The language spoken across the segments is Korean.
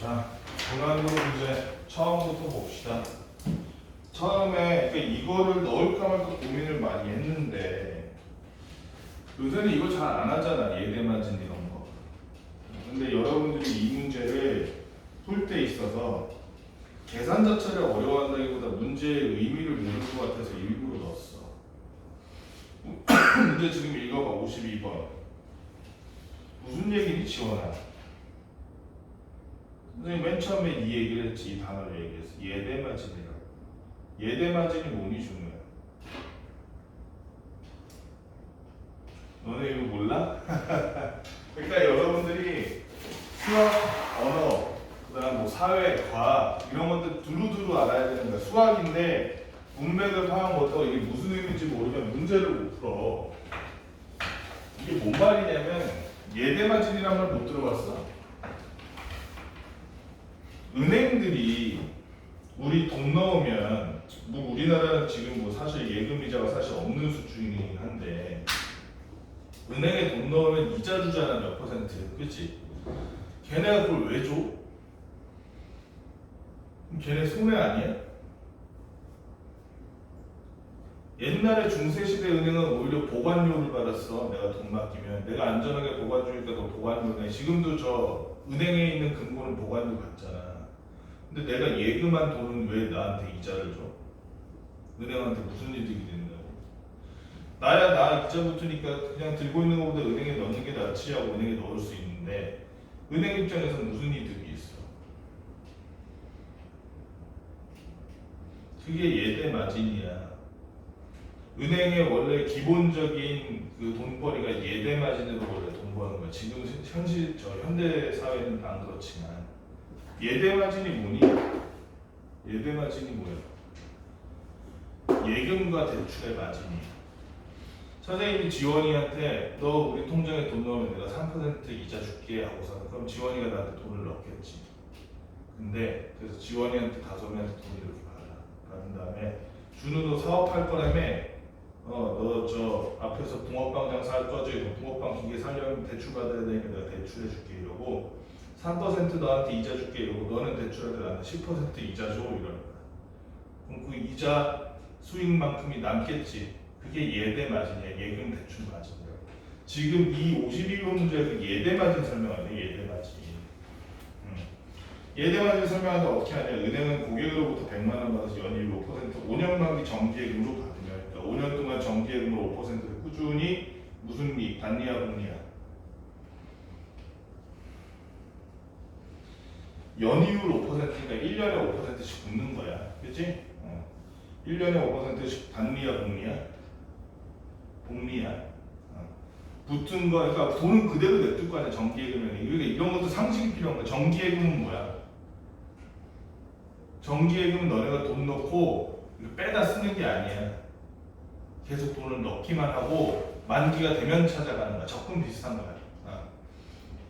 자, 고난도 문제 처음부터 봅시다. 처음에 그러니까 이거를 넣을까 말까 고민을 많이 했는데 요새는 이거 잘 안 하잖아. 예대마진 이런 거. 근데 여러분들이 이 문제를 풀 때 있어서 계산 자체를 어려워한다기보다 문제의 의미를 모를 것 같아서 일부러 넣었어. 문제 지금 읽어봐. 52번. 무슨 얘기니 지원아? 선생님 맨 처음에 이 얘기를 했지. 이 단어를 얘기했어. 예대마진이라고. 예대마진이 뭐니 중요해? 너네 이거 몰라? 그러니까 여러분들이 수학, 언어, 그다음 뭐 사회, 과학 이런 것들 두루두루 알아야 되는 거야. 수학인데 문맥을 파악 못하고 이게 무슨 의미인지 모르면 문제를 못 풀어. 이게 뭔 말이냐면 예대마진이란 말 못 들어봤어? 은행들이 우리 돈 넣으면 뭐 우리나라는 지금 뭐 사실 예금 이자가 사실 없는 수준이긴 한데 은행에 돈 넣으면 이자 주잖아. 몇 퍼센트, 그치? 걔네가 그걸 왜 줘? 걔네 손해 아니야? 옛날에 중세시대 은행은 오히려 보관료를 받았어. 내가 돈 맡기면 내가 안전하게 보관 주니까 너 보관료 내. 지금도 저 은행에 있는 금고는 보관료 받잖아. 근데 내가 예금한 돈은 왜 나한테 이자를 줘? 은행한테 무슨 이득이 된다고? 나야 나 이자 붙으니까 그냥 들고 있는 것보다 은행에 넣는 게 낫지 하고 은행에 넣을 수 있는데 은행 입장에서는 무슨 이득이 있어? 그게 예대 마진이야. 은행의 원래 기본적인 그 돈벌이가 예대 마진으로 원래 돈 버는 거야. 지금 현대 사회는 안 그렇지만 예대 마진이 뭐니? 예대 마진이 뭐야? 예금과 대출의 마진이야. 선생님이 지원이한테 너 우리 통장에 돈 넣으면 내가 3% 이자 줄게 하고서 그럼 지원이가 나한테 돈을 넣겠지. 근데 그래서 지원이한테 다솜이한테 돈을 이렇게 받은 다음에 준우 너 사업할 거라며 너 저 앞에서 붕어빵 장사할 거지. 붕어빵 기계 사려면 대출 받아야 되니까 내가 대출해 줄게 이러고 3% 너한테 이자 줄게 이러고 너는 대출할 때 나한테 10% 이자 줘 이러는 거야. 그럼 그 이자 수익만큼이 남겠지. 그게 예대 마진이야. 예금 대출 마진이라고. 지금 이 52번 문제에서 예대 마진 설명하네. 예대 마진. 예대 마진 설명하는데 어떻게 하냐. 은행은 고객으로부터 100만 원 받아서 연일 5% 5년 만기 정기예금으로 받으면 그러니까 5년 동안 정기예금으로 5%를 꾸준히 무슨 이익? 단리야 복리야? 연이율 5%니까 1년에 5%씩 붙는 거야. 그치? 1년에 5%씩 단리야 복리야? 복리야. 붙은 거, 그러니까 돈은 그대로 냅둘 거 아니야. 정기예금은. 이런 것도 상식이 필요한 거야. 정기예금은 뭐야? 정기예금은 너네가 돈 넣고 빼다 쓰는 게 아니야. 계속 돈을 넣기만 하고 만기가 되면 찾아가는 거야. 적금 비슷한 거야.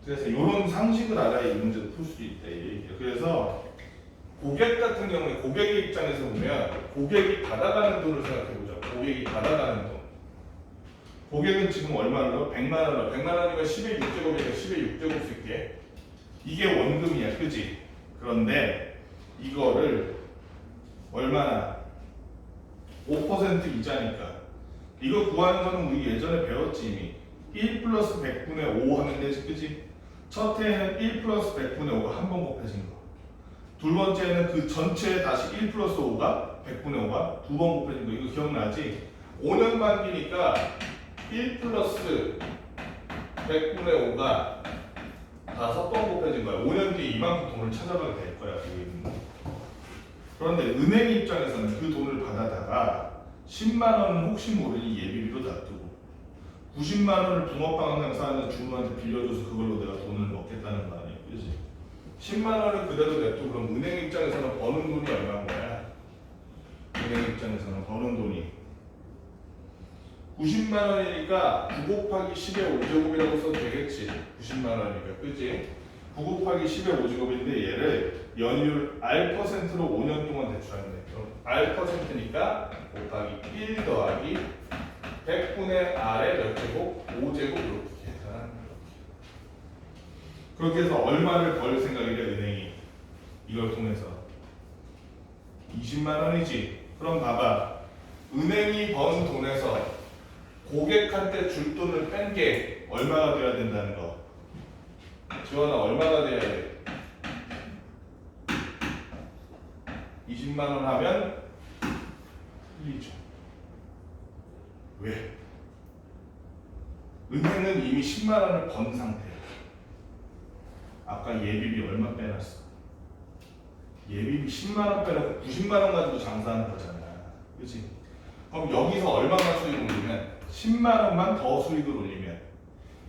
그래서 이런 상식을 알아야 이 문제도 풀 수 있다. 이 얘기야. 그래서 고객 같은 경우에 고객의 입장에서 보면 고객이 받아가는 돈을 생각해보자. 고객이 받아가는 돈. 고객은 지금 얼마를 넣어? 100만 원을 넣어. 100만 원이면 10의 6제곱이니까 10의 6제곱 쓸게. 이게 원금이야. 그지? 그런데 이거를 얼마나? 5% 이자니까. 이거 구하는 거는 우리 예전에 배웠지 이미. 1 플러스 100분의 5 하면 되지. 그지? 첫 해에는 1 플러스 100분의 5가 한 번 곱해진 거. 두 번째는 그 전체에 다시 1 플러스 5가 100분의 5가 두 번 곱해진 거. 이거 기억나지? 5년 만기니까 1 플러스 100분의 5가 5번 곱해진 거야. 5년 뒤에 이만큼 돈을 찾아가게 될 거야. 그런데 은행 입장에서는 그 돈을 받아다가 10만 원은 혹시 모르니 예비비로 놔두고 90만 원을 붕어빵 장사하는 주문한테 빌려줘서 그걸로 내가 돈을 먹겠다는 거 아니야. 그지? 10만 원을 그대로 냅두고 그럼 은행 입장에서는 버는 돈이 얼마인 거야? 은행 입장에서는 버는 돈이 90만 원이니까 9 곱하기 10의 5제곱이라고 써도 되겠지. 90만 원이니까. 그치? 9 곱하기 10의 5제곱인데 얘를 연율 R%로 5년 동안 대출하는데 그럼 R%니까 곱하기 1 더하기 100분의 R의 몇 제곱? 5제곱 이렇게 계산하는 거야. 그렇게 해서 얼마를 벌 생각이래 은행이? 이걸 통해서 20만 원이지. 그럼 봐봐. 은행이 번 돈에서 고객한테 줄 돈을 뺀 게 얼마가 돼야 된다는 거. 지원아 얼마가 돼야 돼? 20만 원 하면 1, 2조. 왜? 은행은 이미 10만 원을 번 상태야. 아까 예비비 얼마 빼놨어? 예비비 10만 원 빼놓고 90만 원 가지고 장사하는 거잖아. 그치? 그럼 여기서 얼마만 수익을 올리면 10만 원만 더 수익을 올리면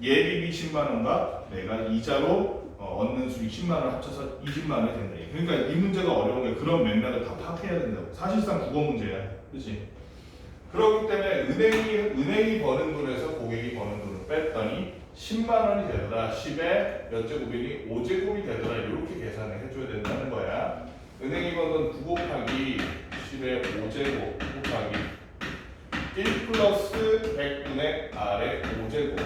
예비비 10만 원과 내가 이자로 얻는 수익 10만 원 합쳐서 20만 원이 된다. 그러니까 이 문제가 어려운 게 그런 맥락을 다 파악해야 된다고. 사실상 국어 문제야. 그치? 그렇기 때문에 은행이 버는 돈에서 고객이 버는 돈을 뺐더니 10만 원이 되더라. 10에 몇 제곱이니? 5제곱이 되더라. 이렇게 계산을 해줘야 된다는 거야. 은행이 번 돈 9 곱하기 10에 5제곱 곱하기 1 플러스 100분의 R의 5제곱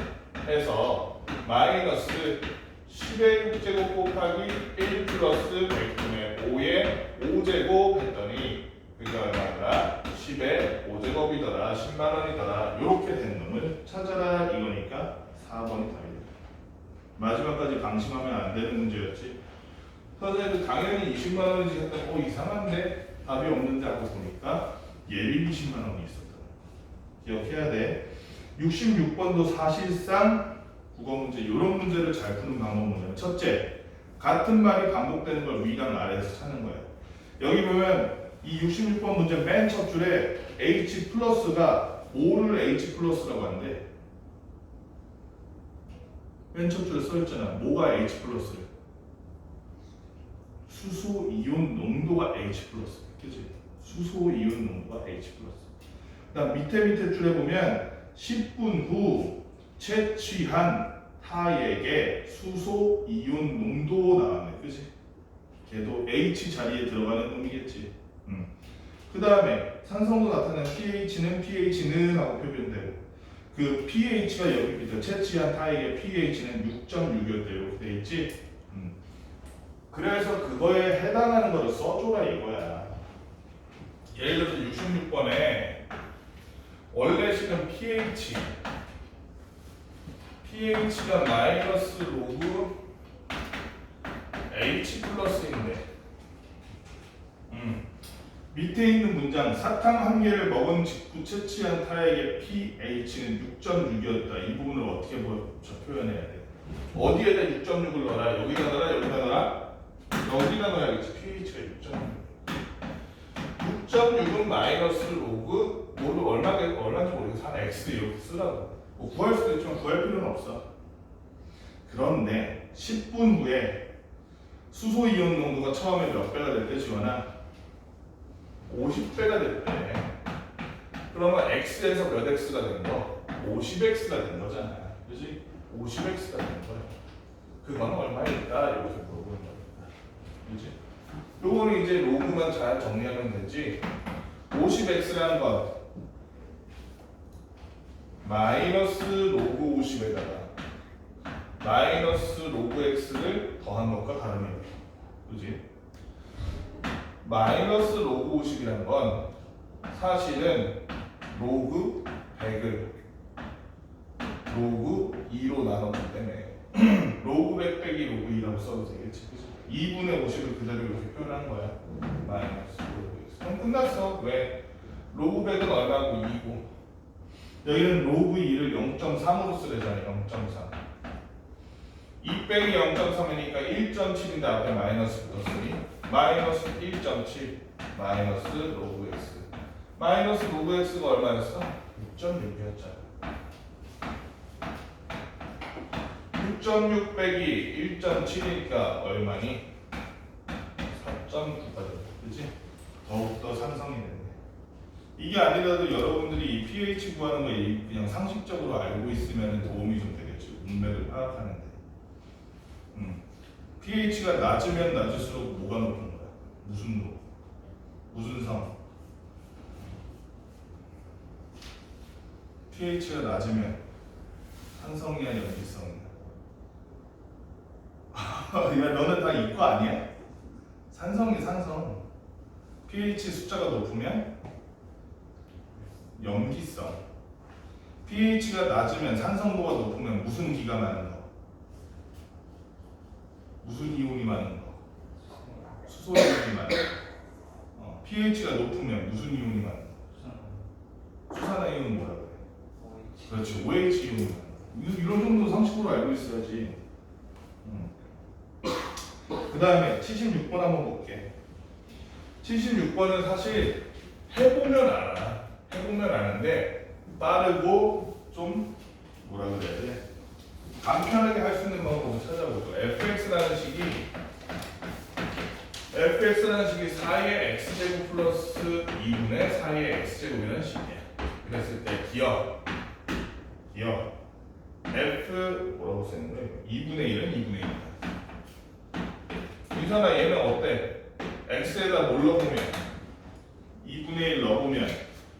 해서 마이너스 10의 6제곱 곱하기 1 플러스 100분의 5의 5제곱 했더니 그게 얼마더라? 10의 5제곱이더라. 10만 원이더라. 이렇게 된 놈을 찾아라 이거니까 4번이 답이다. 마지막까지 방심하면 안 되는 문제였지. 선생님도 당연히 20만 원이지 했더니 이상한데 답이 없는데 하고 보니까 예비비 10만 원이 있었다. 기억해야 돼. 66번도 사실상 국어 문제 이런 문제를 잘 푸는 방법은 뭐냐면 첫째, 같은 말이 반복되는 걸 위랑 아래에서 찾는 거야. 여기 보면 이 66번 문제 맨 첫 줄에 H 플러스가 뭐를 H 플러스라고 한대? 맨 첫 줄에 써있잖아. 뭐가 H 플러스래? 수소 이온 농도가 H 플러스. 그치? 수소 이온 농도가 H 플러스. 그다음 밑에 줄에 보면 10분 후 채취한 타액의 수소 이온 농도 나왔네. 그치? 걔도 H 자리에 들어가는 놈이겠지. 그 다음에 산성도 나타낸 pH는 하고 표현되고 그 pH가 여기 밑에 채취한 타액의 pH는 6.6이었대. 이렇게 돼 있지. 그래서 그거에 해당하는 거를 써줘라 이거야. 예를 들어서 66번에 원래 식은 pH가 마이너스 로그 H 플러스인데 밑에 있는 문장 사탕 한 개를 먹은 직후 채취한 타액의 pH는 6.6이었다. 이 부분을 어떻게 표현해야 돼? 어디에다 6.6을 넣어라? 여기다 넣어라? 여기다 넣어라? 여기다 넣어야겠지. pH가 6.6. 6.6은 마이너스 로그 뭐를 얼마인지 모르겠어. 한 x 이렇게 쓰라고. 뭐 구할 수도 있지만 구할 필요는 없어. 그런데 10분 후에 수소 이온 농도가 처음에 몇 배가 될 때 지원아? 50배가 됐대. 그러면 x에서 몇 x가 된 거? 50x가 된 거잖아. 그지? 50x가 된 거야. 그건 얼마일까? 이렇게 물어보는 거니까. 그지? 요거는 이제 로그만 잘 정리하면 되지. 50x라는 건 마이너스 로그 50에다가 마이너스 로그 x를 더한 것과 다름이 없어. 그지? 마이너스 로그 50이라는 건 사실은 로그 100을 로그 2로 나눴기 때문에 로그 100 빼기 로그 2라고 써도 되겠지. 2분의 50을 그대로 이렇게 표현한 거야. 마이너스 로그 x. 그럼 끝났어. 왜? 로그 100은 얼마고 2고 여기는 로그 2를 0.3으로 쓰래잖아. 0.3. 2 빼기 0.3이니까 1.7인데 앞에 마이너스 붙었으니 마이너스 1.7 마이너스 로그 x. 마이너스 로그 x가 얼마였어? 6.6이었잖아. 6.6 빼기 1.7이니까 얼마니? 4.9가 됐다. 그치? 더욱더 산성이 됐네. 이게 아니라도 여러분들이 이 pH 구하는 거 그냥 상식적으로 알고 있으면 도움이 좀 되겠죠. 문맥을 파악하는데. pH가 낮으면 낮을수록 뭐가 높은 거야? 무슨 로? 무슨 성? pH가 낮으면 산성이야 염기성이야? 야 너는 다 이과 아니야? 산성. pH 숫자가 높으면 염기성. pH가 낮으면 산성도가 높으면 무슨 기가 많은 거? 무슨 이온이 많은 거? 수소 이온이 많은 거. pH가 높으면 무슨 이온이 많은 거? 수산화이온 뭐라 그래? 그렇지, OH 이온이 많은 거. 이런 정도 상식으로 알고 있어야지. 그 다음에 76번 한번 볼게. 76번은 사실 해보면 알아. 해보면 아는데 빠르고 좀 뭐라 그래야 돼? 간편하게 할 수 있는 방법을 찾아보죠. fx라는 식이 4의 x제곱 플러스 2분의 4의 x제곱이라는 식이야. 그랬을 때 기억 f 뭐라고 쓰는 거예요? 2분의 1은 2분의 1이다. 이선아 얘는 어때? x에다 뭘 넣으면 2분의 1 넣으면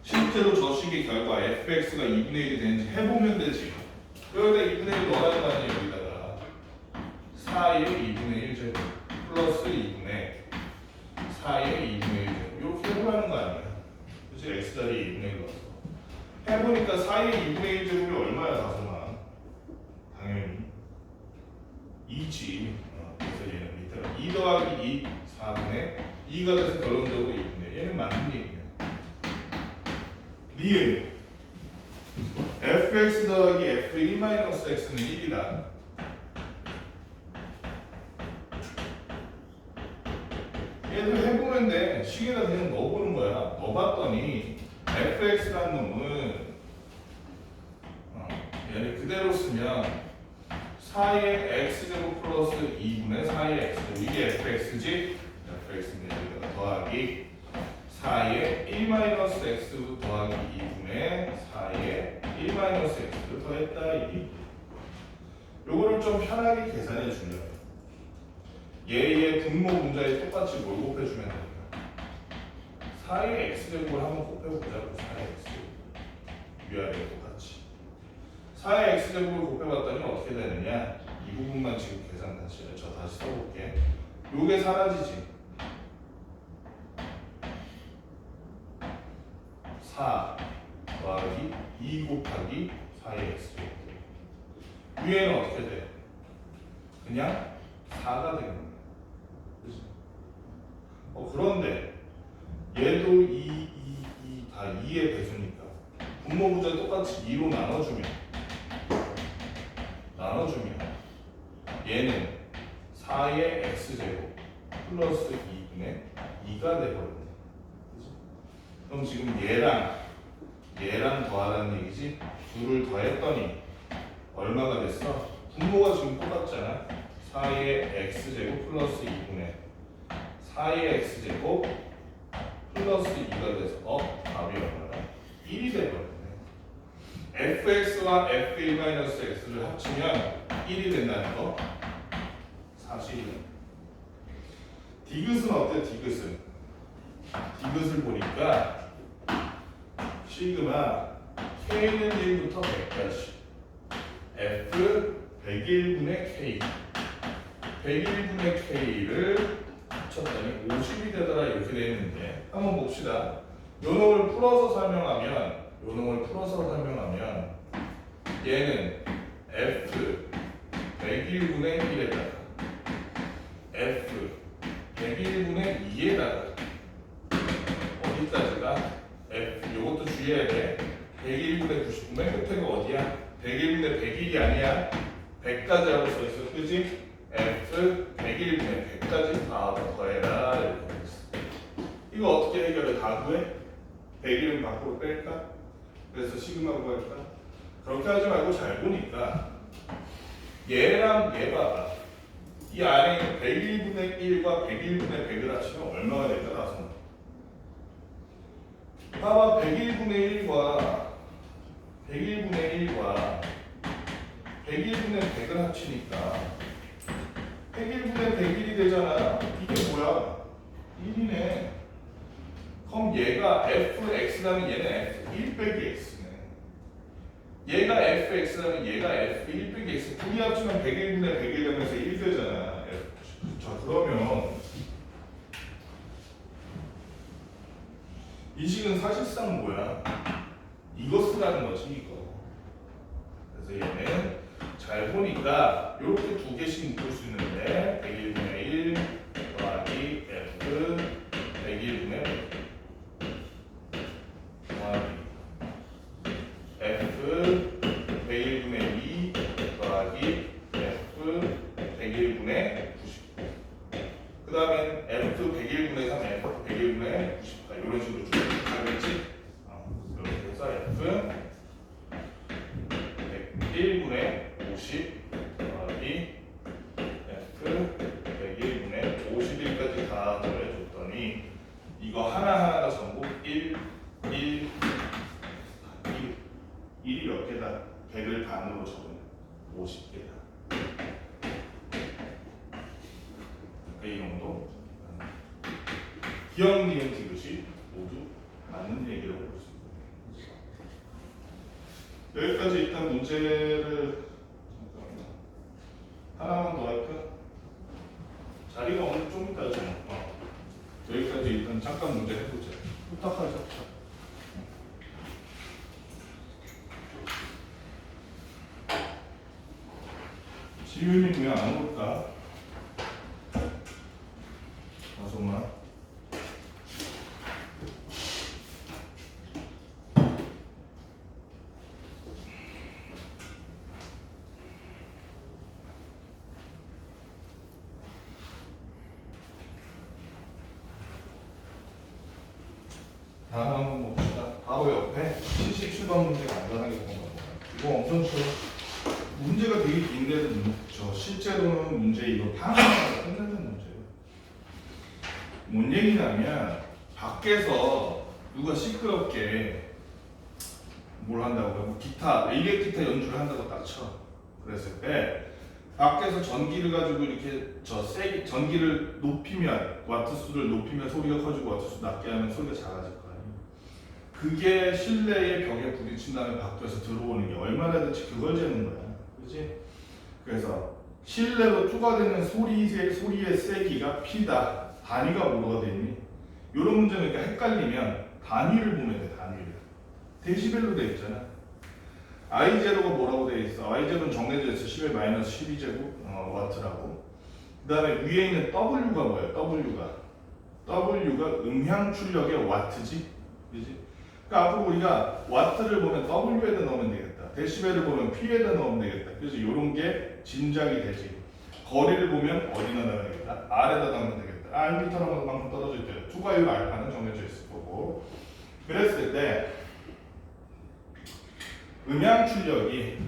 실제로 저 식의 결과 fx가 2분의 1이 되는지 해보면 되지. 여기다 2분의 1 넣어라는 거 아니에요. 여기다가 4의 2분의 1 제곱 플러스 2분의 4의 2분의 1 제곱 이렇게 해보라는 거 아니야. 그치? x자리에 2분의 1 넣어서 해보니까 4의 2분의 1 제곱이 얼마야 다소마? 당연히 2지. 그래서 얘는 밑에가 2 더하기 2 4분의 2가 돼서 결론적으로 2분의 얘는 맞는 얘기야. 니은 fx 더하기 f1-x는 1이다. 얘도 해보면 돼. 식에다 그냥 넣어보는 거야. 넣어봤더니 fx라는 놈은 얘를 그대로 쓰면 4의 x제곱 플러스 2분의 4의 x제곱 이게 fx지? fx는 여기다가 더하기 4의 1-x 더하기 2분의 4의 1-x를 더했다. 이게 요거를 좀 편하게 계산해 주려면 얘의 분모 분자에 똑같이 뭘 곱해주면 됩니다. 4의 x제곱을 한번 곱해보자고. 4의 x 위아래 똑같이 4의 x제곱을 곱해봤더니 어떻게 되느냐. 이 부분만 지금 계산 다시 해. 저 다시 써볼게. 요게 사라지지. 4 더하기 2 곱하기 4의 x제곱. 위에는 어떻게 돼? 그냥 4가 되는 거야. 그치? 그런데 얘도 2 다 2의 배수니까 분모 분자 똑같이 2로 나눠주면 얘는 4의 x제곱 플러스 2분의 2가 돼버린다. 그럼 지금 얘랑 더하라는 얘기지? 둘을 더했더니 얼마가 됐어? 분모가 지금 똑같잖아. 4의 x제곱 플러스 2분의 4의 x제곱 플러스 2가 돼서 답이 얼마나? 1이 돼버렸네. fx와 f1-x를 합치면 1이 된다는 거 사실이네. 디귿은 어때? 디귿을 보니까 시그마 k는 1부터 100까지 f 101분의 k 101분의 k를 합쳤더니 50이 되더라 이렇게 되어 있는데 한번 봅시다. 요 놈을 풀어서 설명하면 얘는 f 101분의 1에다가 f 101분의 2에다가 어디까지가 f 요것도 주의해야 돼. 101분의 99 맨 끝에가 어디야? 101분의 101이 아니야. 100까지 하고 써있어. 그지? f 101분의 100까지 다 더해라 이렇게 됐어. 이거 어떻게 해결해? 다 구해? 101은 밖으로 뺄까? 그래서 시그마 구할까? 그렇게 하지 말고 잘 보니까 얘랑 얘 봐봐. 이 안에 있는 101분의 1과 101분의 100을 합치면 얼마가 될까? 나서 봐봐. 101분의 1과 101분의 100을 합치니까 101분의 101이 되잖아. 이게 뭐야? 1이네. 그럼 얘가 fx라면 얘는 f1 빼기 x네. 얘가 fx라면 얘가 f1 빼기 x. 둘이 합치면 101분의 101 되면서 1 되잖아. 자, 그러면 이 식은 사실상 뭐야? 이거 쓰라는 거지, 이거. 그래서 얘는 잘 보니까 이렇게 두 개씩 묶을 수 있는데 101분의 1 더하기 F 101분의 100 더하기 F 101분의 2 더하기 F 101분의 90. 그 다음엔 F 101분의 3, F 101분의 90. 이런 식으로 쭉 가겠지? 이렇게 해서 F 101분의 50 더하기 F 101분의 51까지 다 더해줬더니 이거 하나하나가 전부 1, 1, 1이 몇 개다? 100을 반으로 적으면 50개다. 이 정도. 기억, 니은, 디귿이 모두 맞는 얘기라고 볼 수 있습니다. 여기까지 일단 문제를 하나만 더 할까? 자리가 오늘 좀 이따 좀. 여기까지 일단 잠깐 문제 해보자. 부탁하자. 지윤이 왜 안 올까? 정말. 다음 한번 봅시다. 바로 옆에 77번 문제가 간단하게 보는 겁니다. 이거 엄청 쉬워. 문제가 되게 긴데도 실제로는 문제 이거 하나하나 끝내는 문제예요. 뭔 얘기냐면 밖에서 누가 시끄럽게 뭘 한다고 뭐 기타, 일렉 기타 연주를 한다고 딱 쳐. 그랬을 때 밖에서 전기를 가지고 이렇게 세게 전기를 높이면 와트 수를 높이면 소리가 커지고 와트 수 낮게 하면 소리가 작아질 거야. 그게 실내의 벽에 부딪힌 다음에 밖에서 들어오는 게 얼마나 될지 그걸 재는 거야. 그렇지? 그래서 실내로 투과되는 소리의 세기가 P다. 단위가 뭐가 되니? 이런 문제는 그러니까 헷갈리면 단위를 보면 돼. 단위를. 데시벨로 돼 있잖아. I0가 뭐라고 돼 있어? I0는 정해져 있어. 10의 마이너스 12제곱 와트라고. 그 다음에 위에 있는 W가 뭐예요? W가 음향 출력의 와트지? 그지? 그러니까 앞으로 우리가 와트를 보면 W에다 넣으면 되겠다. 데시벨을 보면 P에다 넣으면 되겠다. 그래서 이런 게 짐작이 되지. 거리를 보면 어디다 넣어야 되겠다. R에다 넣으면 되겠다. R미터라는 만큼 떨어져 있대요. 투과율 알파는 정해져 있을 거고. 그랬을 때 음향 출력이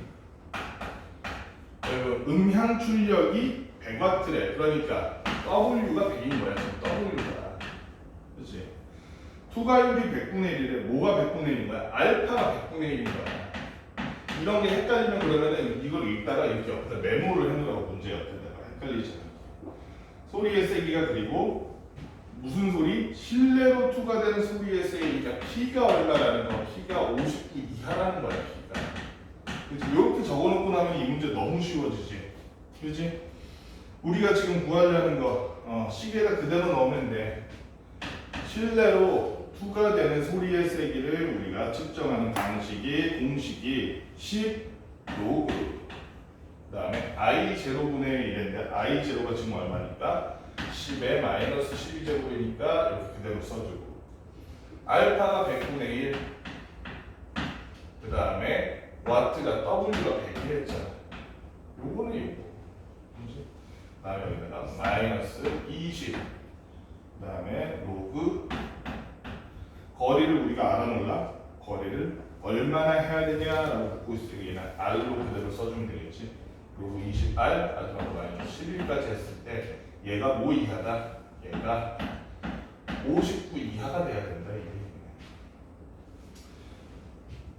100W래. 그러니까 W가 100인 거야. 지금 W가. 그렇지? 투과율이 100분의 1이래. 뭐가 100분의 1인 거야? 알파가 100분의 1인 거야. 이런 게 헷갈리면 그러면은 이걸 읽다가 이렇게 옆에다 메모를 해놓으라고 문제 옆에다가 헷갈리잖아. 소리의 세기가 그리고 무슨 소리? 실내로 투과되는 소리의 세기가 P가 얼마라는 거. P가 59 이하라는 거야. P가. 그치? 이렇게 적어놓고 나면 이 문제 너무 쉬워지지. 그치? 우리가 지금 구하려는 거 시계에다 그대로 넣으면 돼. 실내로 투과되는 소리의 세기를 우리가 측정하는 공식이 10 로그. 그 다음에 I0분의 1인데 I0가 지금 얼마니까? 10의 마이너스 12제곱이니까 이렇게 그대로 써주고 알파가 100분의 1. 그 다음에 와트가 W가 100이 했잖아. 요거는 요거. 그지? 그 다음에 여기다가 마이너스 20. 그 다음에 로그 거리를 우리가 알아놓을라. 거리를 얼마나 해야 되냐라고 묻고 있을 때 얘는 R로 그대로 써주면 되겠지. 로그 20R 마지막으로 마이너스 11까지 했을 때 얘가 뭐 이하다? 얘가 59 이하가 돼야 된다.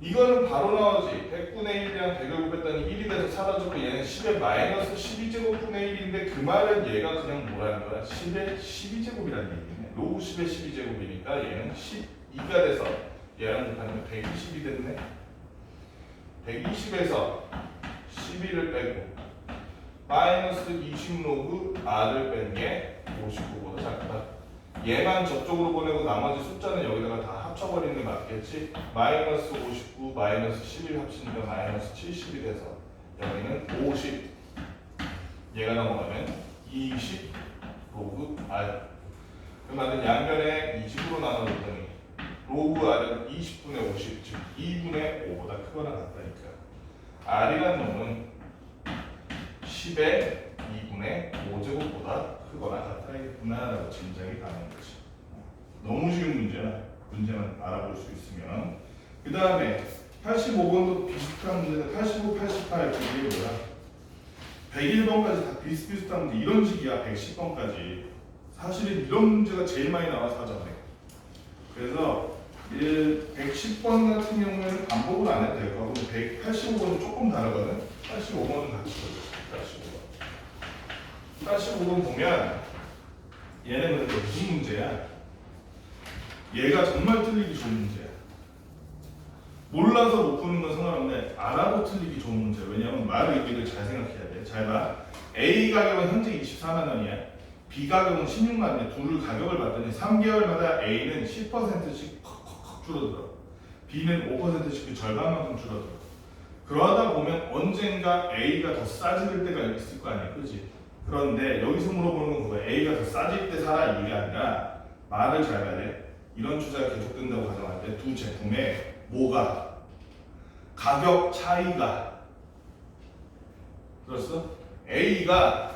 이거는 바로 나오지. 100분의 1이랑 100을 곱했더니 1이 돼서 사라졌고 얘는 10의 마이너스 12제곱분의 1인데 그 말은 얘가 그냥 뭐라는 거야? 10의 12제곱이라는 얘기네. 로그 10의 12제곱이니까 얘는 12가 돼서 얘랑 곱하면 120이 됐네. 120에서 12를 빼고 마이너스 20 로그 R을 뺀 게 59보다 작다. 얘만 저쪽으로 보내고 나머지 숫자는 여기다가 다 합쳐버리는 게 맞겠지? 마이너스 59, 마이너스 11 합치니까 마이너스 70이 돼서 여기는 50 얘가 넘어가면 20 로그 R 그러면 양변에 20으로 나눠줬더니 로그 R은 20분의 50 즉 2분의 5보다 크거나 같다니까 R이라는 놈은 10의 2분의 5제곱보다 크거나 같다겠구나 라고 짐작이 가는 거지. 너무 쉬운 문제야. 문제만 알아볼 수 있으면. 그 다음에 85번도 비슷한 문제인데 85, 88 이게 뭐야? 101번까지 다 비슷비슷한 문제 이런 식이야. 110번까지 사실은 이런 문제가 제일 많이 나와서 하잖아요. 그래서 110번 같은 경우에는 반복을 안 해도 될 거고 185번은 조금 다르거든. 85번은 같이 보죠. 85번 보면 얘는 근데 무슨 문제야? 얘가 정말 틀리기 좋은 문제야. 몰라서 못 푸는 건 상관없는데 알아도 틀리기 좋은 문제야. 왜냐면 말 의미를 잘 생각해야 돼. 잘 봐. A 가격은 현재 24만 원이야. B 가격은 16만 원이야. 둘을 가격을 봤더니 3개월마다 A는 10%씩 컥 줄어들어. B는 5%씩 그 절반만큼 줄어들어. 그러다 보면 언젠가 A가 더 싸질 때가 있을 거 아니야. 그렇지? 그런데 여기서 물어보는 건 그거야. A가 더 싸질 때 사라 이게 아니라 말을 잘 봐야 돼. 이런 추세가 계속된다고 가정할 때 두 제품에 뭐가 가격 차이가 들었어? A가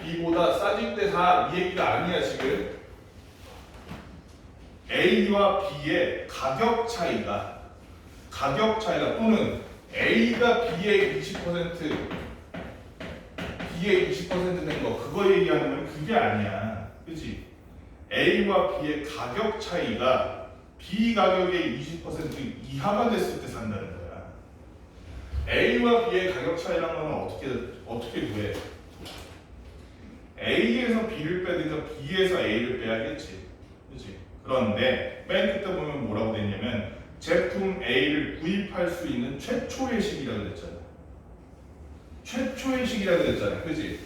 B보다 싸질 때 사 이 얘기가 아니야 지금. A와 B의 가격 차이가 또는 A가 B의 20% B의 20% 된 거 그거 얘기하는 건 그게 아니야. 그치? A와 B의 가격 차이가 B 가격의 20% 이하가 됐을 때 산다는 거야. A와 B의 가격 차이라는 건 어떻게 구해? A에서 B를 빼든가 B에서 A를 빼야겠지. 그치? 그런데 맨 끝에 보면 뭐라고 돼 있냐면 제품 A를 구입할 수 있는 최초의 시기라고 그랬잖아. 최초의 시기라고 그랬잖아. 그치?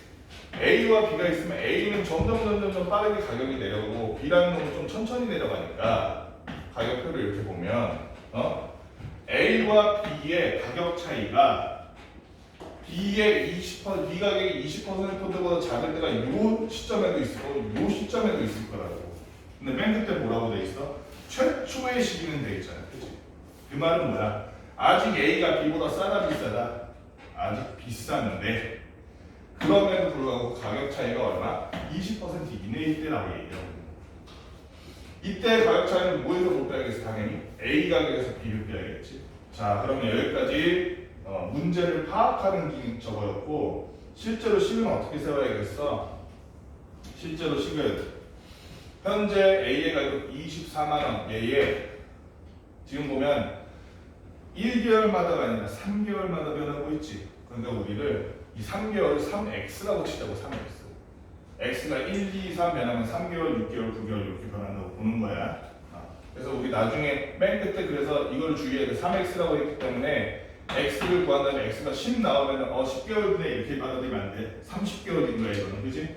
A와 B가 있으면 A는 점점 빠르게 가격이 내려가고 B라는 놈은 좀 천천히 내려가니까 가격표를 이렇게 보면 A와 B의 가격 차이가 B의 B 가격이 20%보다 작을 때가 이 시점에도 있을 거고 이 시점에도 있을 거라고. 근데 맨 끝에 뭐라고 돼 있어? 최초의 시기는 돼 있잖아. 그치? 그 말은 뭐야? 아직 A가 B보다 싸다 비싸다? 아직 비싼데 그럼에도 불구하고 가격 차이가 얼마? 20% 이내일 때라고 얘기하고 이때 가격 차이는 뭐에서 못 빼야겠어? 당연히 A 가격에서 B를 빼야겠지. 자 그러면 여기까지 문제를 파악하는 게 저거였고 실제로 식은 어떻게 세워야겠어? 실제로 식은 현재 A의 가격 24만 원 얘의 지금 보면 1개월마다가 아니라 3개월마다 변하고 있지. 그러니까 우리를 이 3개월을 3x라고 치자고 3x. x가 1, 2, 3 변하면 3개월, 6개월, 9개월 이렇게 변한다고 보는 거야. 그래서 우리 나중에 맨 끝에 그래서 이걸 주의해야 돼. 3x라고 했기 때문에 x를 구한 다음에 x가 10 나오면 10개월분에 이렇게 받아들이면 안 돼. 30개월인 거야 이거는. 그지?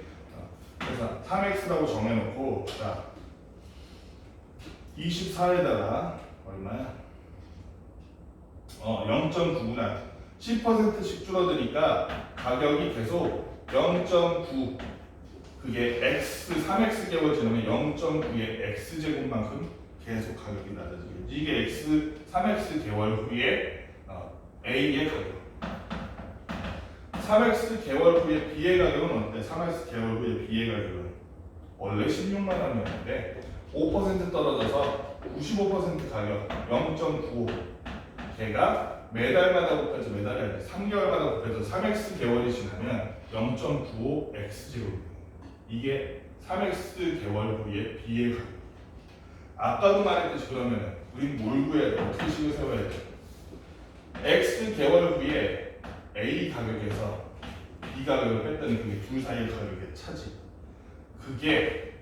그래서 3x라고 정해놓고 자 24에다가 얼마야? 0.9구나. 10%씩 줄어드니까 가격이 계속 0.9 그게 x 3x 개월 지나면 0.9의 x제곱만큼 계속 가격이 낮아지겠지. 이게 x 3x 개월 후에 A의 가격 3x 개월 후에 B의 가격은 어때? 3x 개월 후에 B의 가격은 원래 16만 원이었는데 5% 떨어져서 95% 가격 0.95 걔가 매달마다 곱해서 매달이 아니라 3개월마다 곱해서 3x 개월이 지나면 0.95 x제곱 이게 3x 개월 후에 B의 가격. 아까도 말했듯이 그러면 우린 뭘 구해야 돼? 어떻게 식을 세워야 돼? x 개월 후에 A 가격에서 B 가격을 뺐더니 그게 둘 사이의 가격의 차지. 그게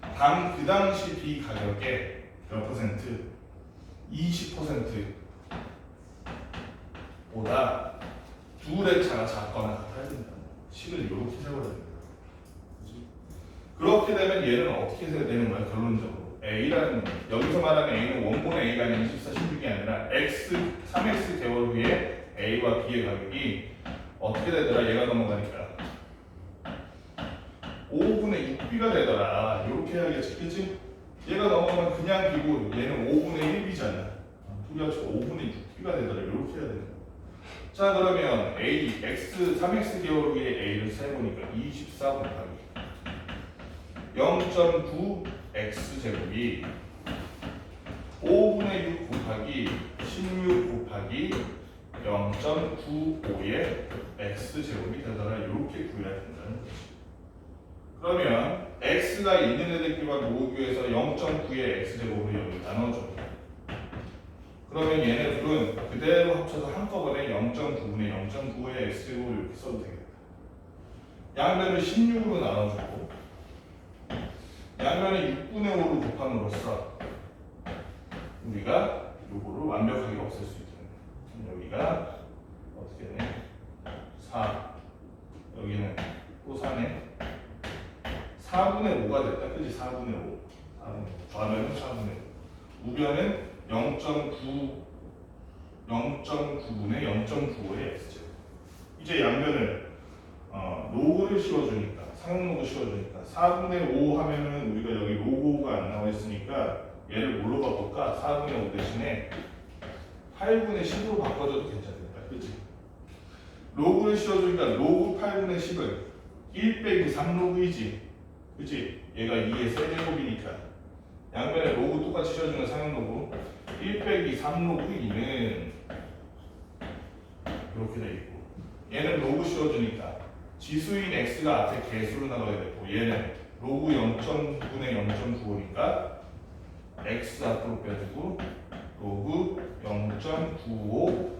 그 당시 B 가격의 몇 퍼센트? 20% 보다 둘의 차가 작거나 같아야 된다. 식을 이렇게 세워야 된다. 그치? 그렇게 되면 얘는 어떻게 돼야 되는 거야? 결론적으로 A라는 여기서 말하는 A는 원본의 A가 아니라 24, 16이 아니라 X, 3X 개월 후에 A와 B의 가격이 어떻게 되더라? 얘가 넘어가니까 5분의 6B가 되더라. 이렇게 해야겠지, 그치? 얘가 넘어가면 그냥 B고 얘는 5분의 1B잖아. 둘이 합치고 5분의 6B가 되더라. 이렇게 해야 되는 거야. 자, 그러면 A, X, 3X 개월 후에 A를 세보니까 24 곱하기 0.9 X제곱이 5분의 6 곱하기 16 곱하기 0.95의 X제곱이 되더라. 이렇게 구해야 된다는 거지. 그러면 X가 있는 애들끼리만 모으기 위해서 0.9의 X제곱으로 여기 나눠줘. 그러면 얘네들은 그대로 합쳐서 한꺼번에 0.9분의 0.95의 X제곱을 이렇게 써도 되겠다. 양변을 16으로 나눠주고 양변을 6분의 5로 곱함으로써 우리가 요거를 완벽하게 없앨 수 있다. 여기가 어떻게 되냐? 4 여기는 또 4네. 4분의 5가 됐다. 그치? 4분의 5 좌변은 4분의 5 우변은 0.9분의 0.95의 X제곱. 이제 양변을 로그를 씌워주니까 상용로그 씌워주니까 4분의 5 하면은 우리가 여기 로그가 안 나와 있으니까 얘를 뭘로 바꿀까? 4분의 5 대신에 8분의 10으로 바꿔줘도 괜찮겠다. 그치? 로그를 씌워주니까 로그 8분의 10은 1 빼기 3로그이지. 그치? 얘가 2의 세제곱이니까 양변에 로그 똑같이 씌워주는 상용로그 1 빼기 3로그 2는 이렇게 돼 있고 얘는 로그 씌워주니까 지수인 x가 앞에 개수로 나가게 되고 얘는 로그 0.9분의 0.95니까 x 앞으로 빼주고 로그 0.95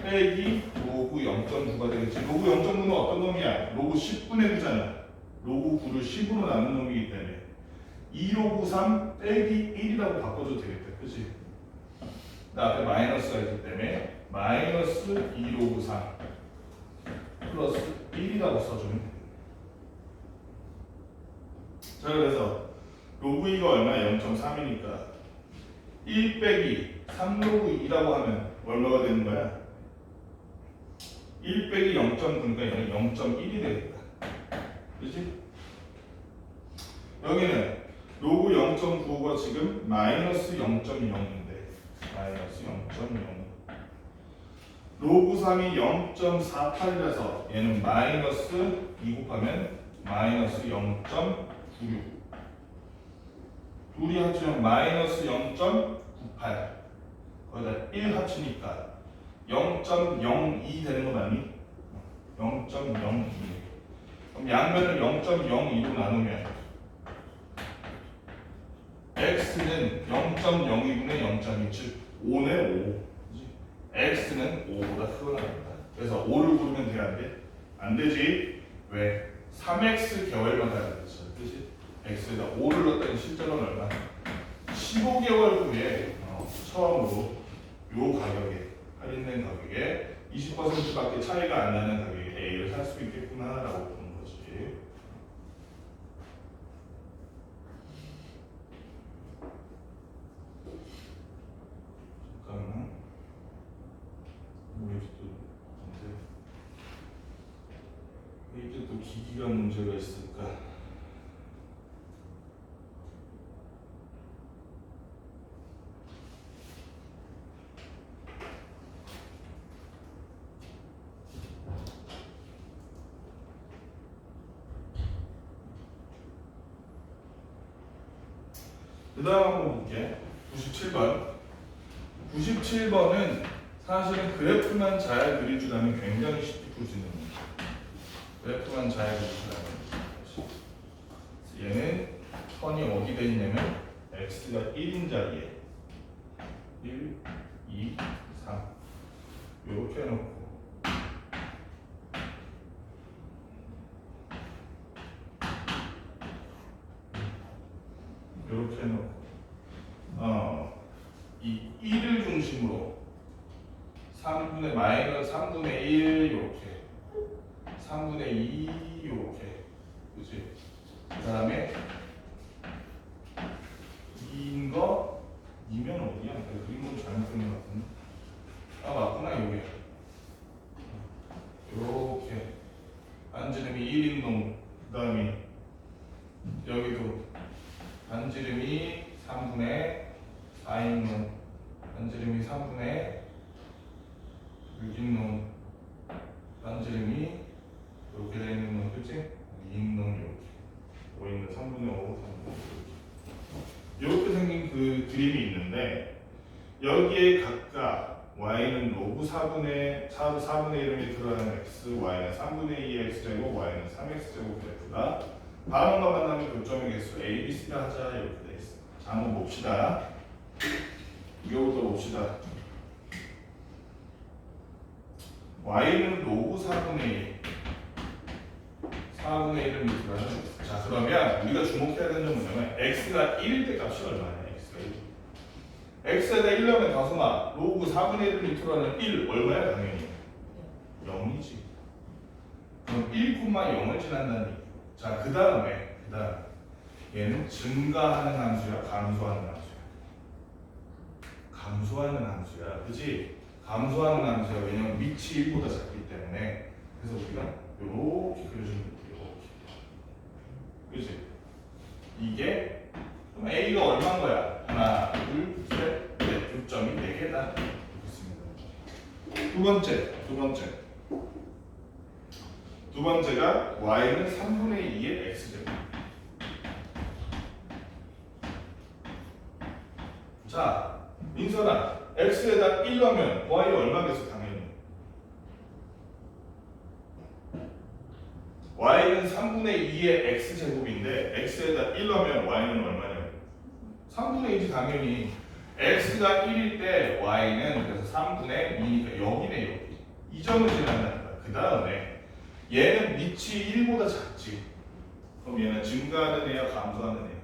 빼기 로그 0.9가 되겠지. 로그 0.9는 어떤 놈이야? 로그 10분의 9잖아. 로그 9를 10으로 나눈 놈이기 때문에 2로그 3 빼기 1이라고 바꿔줘도 되겠다. 그치? 나 앞에 마이너스가 있기 때문에 마이너스 2로그 3 플러스 1이라고 써주면 됩니다. 자, 그래서 로그 2가 얼마야? 0.3이니까 1 빼기 3로그 2라고 하면 얼마가 되는 거야? 1 빼기 0.9니까 얘는 0.1이 되겠다. 그치? 여기는 로그 0.95가 지금 마이너스 0.0인데 마이너스 0.0 로그 3이 0.48이라서 얘는 마이너스 2 곱하면 마이너스 0.96 둘이 합치면 마이너스 0.98 거기다 1 합치니까 0.02 되는 거 맞니? 0.02 그럼 양면을 0.02로 나누면 x는 0.02분의 0.2 즉 5네 5 x는 5보다 크거나 같다. 그래서 5를 고르면 돼? 안 돼? 안 되지. 왜? 3x 개월마다 하는 거죠. 그치? x에다 5를 넣었더니 실제로는 얼마? 15개월 후에 처음으로 요 가격에 할인된 가격에 20%밖에 차이가 안 나는 가격에 A를 살 수 있겠구나 라고 보는 거지. 잠깐만. 이게 또 기기가 문제가 있을까? 그 다음 한번 볼게. 97번. 97번은 사실은 그래프만 잘 그려주라면 굉장히 쉽게 풀 수 있는 문제. 그래프만 잘 그려주라면. 얘는 선이 어디 돼 있냐면 x가 1인 자리에 1, 2, 3 이렇게 해놓고 이렇게 해놓고 이 1을 중심으로 3분의 마이너스 3분의 1 이렇게 3분의 2 이렇게 그치? 그 다음에 그 다음에 여기도 반지름이 3분의 4인 놈, 반지름이 3분의 6인 놈, 반지름이 이렇게 되어 있는 놈, 그치? 2인 놈 이렇게 5있는 3분의 5, 3분의 5 이렇게 생긴 그 그림이 있는데 여기에 각각 y는 로그 4분의 1이 들어가는 x, y는 3분의 2 x제곱, y는 3x제곱 f가 반원과 만나면 교점의 개수 a, b, c라 하자 이렇게 돼 있어. 자, 한번 봅시다. 이거부터 봅시다. y는 로그 4분의 1 4분의 1을 들어가는 x. 자, 그러면 우리가 주목해야 되는 점은 뭐냐면 x가 1일 때 값이 얼마냐? x가 1. x에다 1넣으면 다솜아 로그 4분의 1을 밑으로하는 1 얼마야? 당연히 0이지. 그럼 1,0을 지난다는 얘기. 자, 그 다음에 얘는 증가하는 함수야, 감소하는 함수야? 감소하는 함수야, 그지? 감소하는 함수야. 왜냐면 밑이 1보다 작기 때문에. 그래서 우리가 이렇게 그려주면 돼. 이렇게, 그지? 이게 그럼 a가 얼마인 거야? 하나, 둘, 셋, 넷. 교점이 4개다. 두 번째가 y는 3분의 2의 x제곱. 자, 민선아, x에다 1 넣으면 y 얼마겠어? 당연히 y는 3분의 2의 x제곱인데 x에다 1 넣으면 y는 얼마냐? 3분의 2지 당연히. x가 1일 때 y는 그래서 3분의 2니까 여기네 여기. 이 점을 지난다는 거야. 그 다음에 얘는 밑이 1보다 작지. 그럼 얘는 증가하는 애야, 감소하는 애야?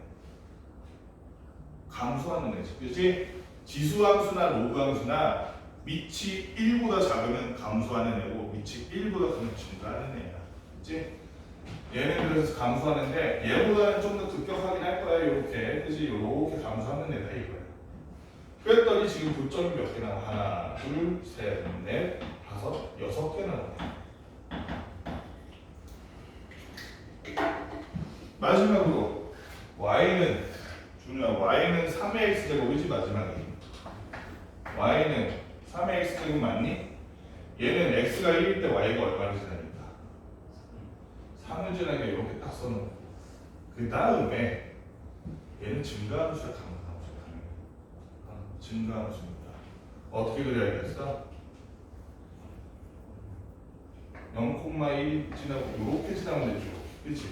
감소하는 애지. 그렇지? 지수함수나 로그함수나 밑이 1보다 작으면 감소하는 애고 밑이 1보다 크면 증가하는 애야. 그렇지? 얘는 그래서 감소하는데 얘보다는 좀 더 급격하긴 할 거야. 이렇게. 그렇지? 이렇게 감소하는 애다 이거야. 그랬더니 지금 교점이 몇 개 나와? 하나, 둘, 셋, 넷, 다섯, 6개 나오네. 마지막으로 y는 준우야, y는 3의 x제곱이지 마지막에. y는 3의 x제곱 맞니? 얘는 x가 1일 때 y가 얼마를 지나니까? 3을 지나니까 이렇게 딱 써놓고 그 다음에 얘는 증가함수야, 감소함수야? 증가함수입니다. 어떻게 그려야겠어? 0,1 지나고 이렇게 지나면 되죠. 그치?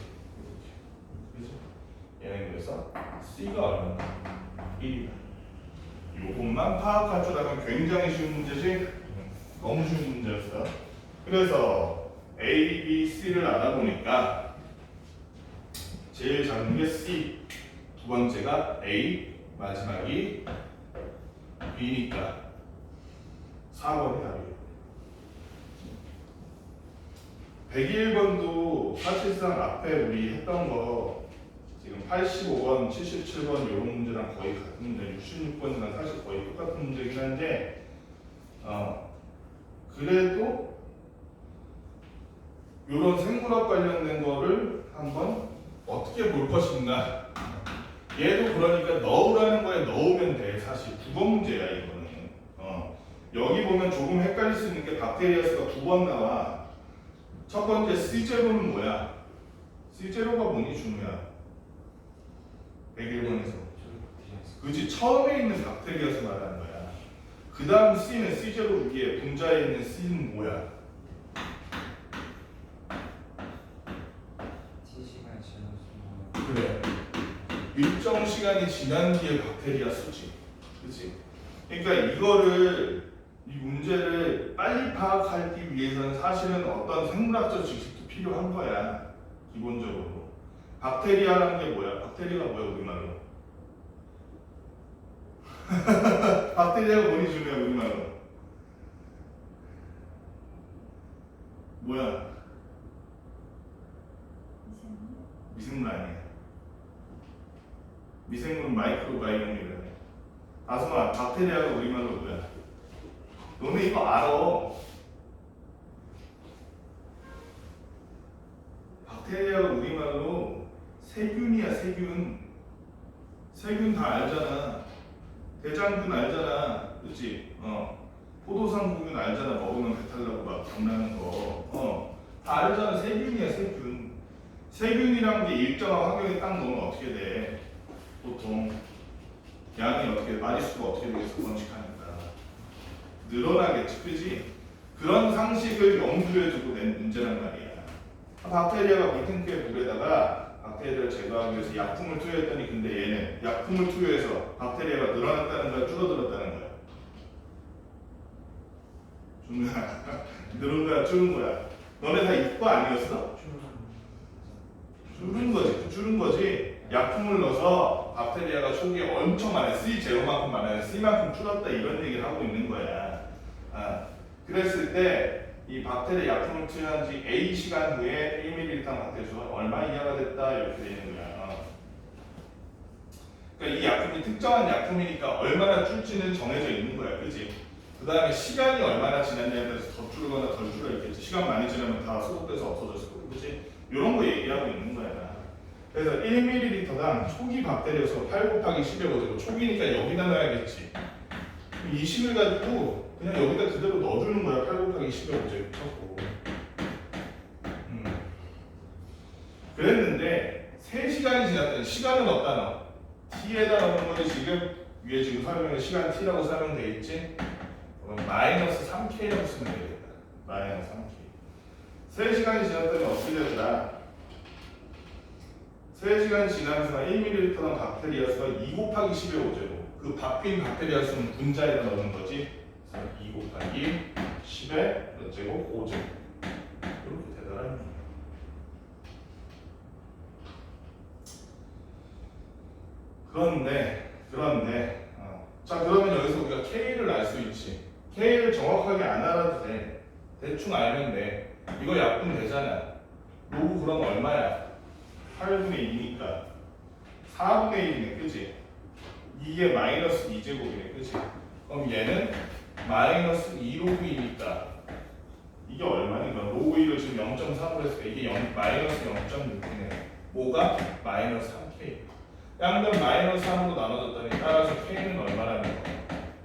얘는 그래서 C가 얼마나? 1이다. 이것만 파악할 줄 알면 굉장히 쉬운 문제지? 너무 쉬운 문제였어. 그래서 A, B, C를 알아보니까 제일 작은 게 C, 두 번째가 A, 마지막이 B니까 4번이 답이에요. 101번도 사실상 앞에 우리 했던 거 지금 85번, 77번 이런 문제랑 거의 같은 문제, 66번이랑 사실 거의 똑같은 문제긴 한데 그래도 이런 생물학 관련된 거를 한번 어떻게 볼 것인가. 얘도 그러니까 넣으라는 거에 넣으면 돼. 사실 9번 문제야 이거는. 여기 보면 조금 헷갈릴 수 있는 게 박테리아 수가 2번 나와. 첫 번째 C제로는 뭐야? C제로가 뭐니 준우야? 101번에서 그지? 처음에 있는 박테리아 수 말하는 거야. 그 다음 C는 C제로 위에 분자에 있는 C는 뭐야? T시간 지나서 그래, 일정 시간이 지난 뒤에 박테리아 수지. 그치? 그러니까 이거를 이 문제를 빨리 파악하기 위해서는 사실은 어떤 생물학적 지식도 필요한 거야. 기본적으로 박테리아라는 게 뭐야? 박테리아가 뭐야 우리말로? 박테리아가 뭐니 주냐 우리말로? 뭐야? 미생물 아니야. 미생물은 마이크로바이옴이래. 아সম아, 박테리아가 우리말로 뭐야? 너네 이거 알아. 박테리아가 우리말로 세균이야, 세균. 세균 다 알잖아. 대장균 알잖아. 그치? 포도상구균 알잖아. 먹으면 배탈 나고 막 병나는 거. 다 알잖아. 세균이야, 세균. 세균이란 게 일정한 환경에 딱 넣으면 어떻게 돼? 보통 양이 어떻게, 마리수가 어떻게 되겠어? 번식하니까 늘어나겠지, 그지? 그런 상식을 염두에 두고 낸 문제란 말이야. 박테리아가 물탱크의 물에다가 박테리아를 제거하기 위해서 약품을 투여했더니, 근데 얘는 약품을 투여해서 박테리아가 늘어났다는 거야, 줄어들었다는 거야? 줄은 거야. 늘은 거야, 줄은 거야? 너네 다 이거 아니었어? 줄은 거지. 약품을 넣어서 박테리아가 초기에 엄청 많아요. C0만큼 많아요. C만큼 줄었다, 이런 얘기를 하고 있는 거야. 그랬을 때 이 박테리아 약품을 투여한 지 A 시간 후에 1ml 박테리아 수가 얼마 이하가 됐다, 이렇게 되는 거야. 그러니까 이 약품이 특정한 약품이니까 얼마나 줄지는 정해져 있는 거야, 그지? 그 다음에 시간이 얼마나 지났냐에 따라서 더 줄거나 덜 줄어 있겠지. 시간 많이 지나면 다 소독돼서 없어졌을 거고, 그지? 이런 거 얘기하고 있는 거야. 그래서 1ml당 초기 박테리아 수가 8 곱하기 10의 5제곱. 초기니까 여기다 넣어야겠지. 이 식을 가지고 그냥 여기다 그대로 넣어주는 거야. 8 곱하기 10의 5제곱 하고. 그랬는데 3시간이 지났더니 시간은 어디다 넣어? t에다 넣는 거지. 지금 위에 지금 설명에 시간 t라고 설명되어 있지? 그럼 마이너스 3k라고 쓰면 되겠다. 마이너스 3k. 3시간이 지났더니 어떻게 되더라? 3시간 지나면서 1ml당 박테리아 수가 2 곱하기 10의 5제곱. 그 빈 박테리아 수는 분자에다 넣는 거지. 2 곱하기 10의 몇 제곱? 5제곱. 이렇게 되더라. 그런데 자, 그러면 여기서 우리가 K를 알 수 있지. K를 정확하게 안 알아도 돼. 대충 알면 돼. 이거 약분 되잖아. 로그 그럼 얼마야? 8분의 2니까 4분의 1이네, 그치? 이게 마이너스 2제곱이네, 그치? 그럼 얘는 마이너스 2로그이니까 이게 얼마니? 로그 1을 지금 0.3으로 했으니까 이게 마이너스 0.6이네. 뭐가? 마이너스 3K. 양변 마이너스 3으로 나눠졌더니 따라서 K는 얼마라는 거야?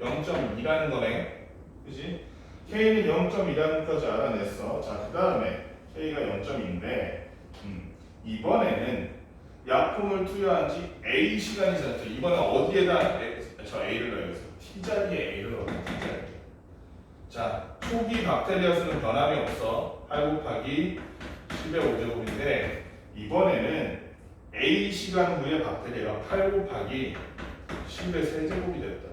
0.2라는 거네, 그치? K는 0.2라는 것까지 알아냈어. 자, 그 다음에 K가 0.2인데 이번에는 약품을 투여한 지 A 시간이 지났죠. 이번엔 어디에다 저 A를 넣어야겠어. T자리에 A를 넣어요. T자리에. 자, 초기 박테리아 수는 변함이 없어. 8 곱하기 10의 5제곱인데 이번에는 A 시간 후에 박테리아가 8 곱하기 10의 세제곱이 됐다.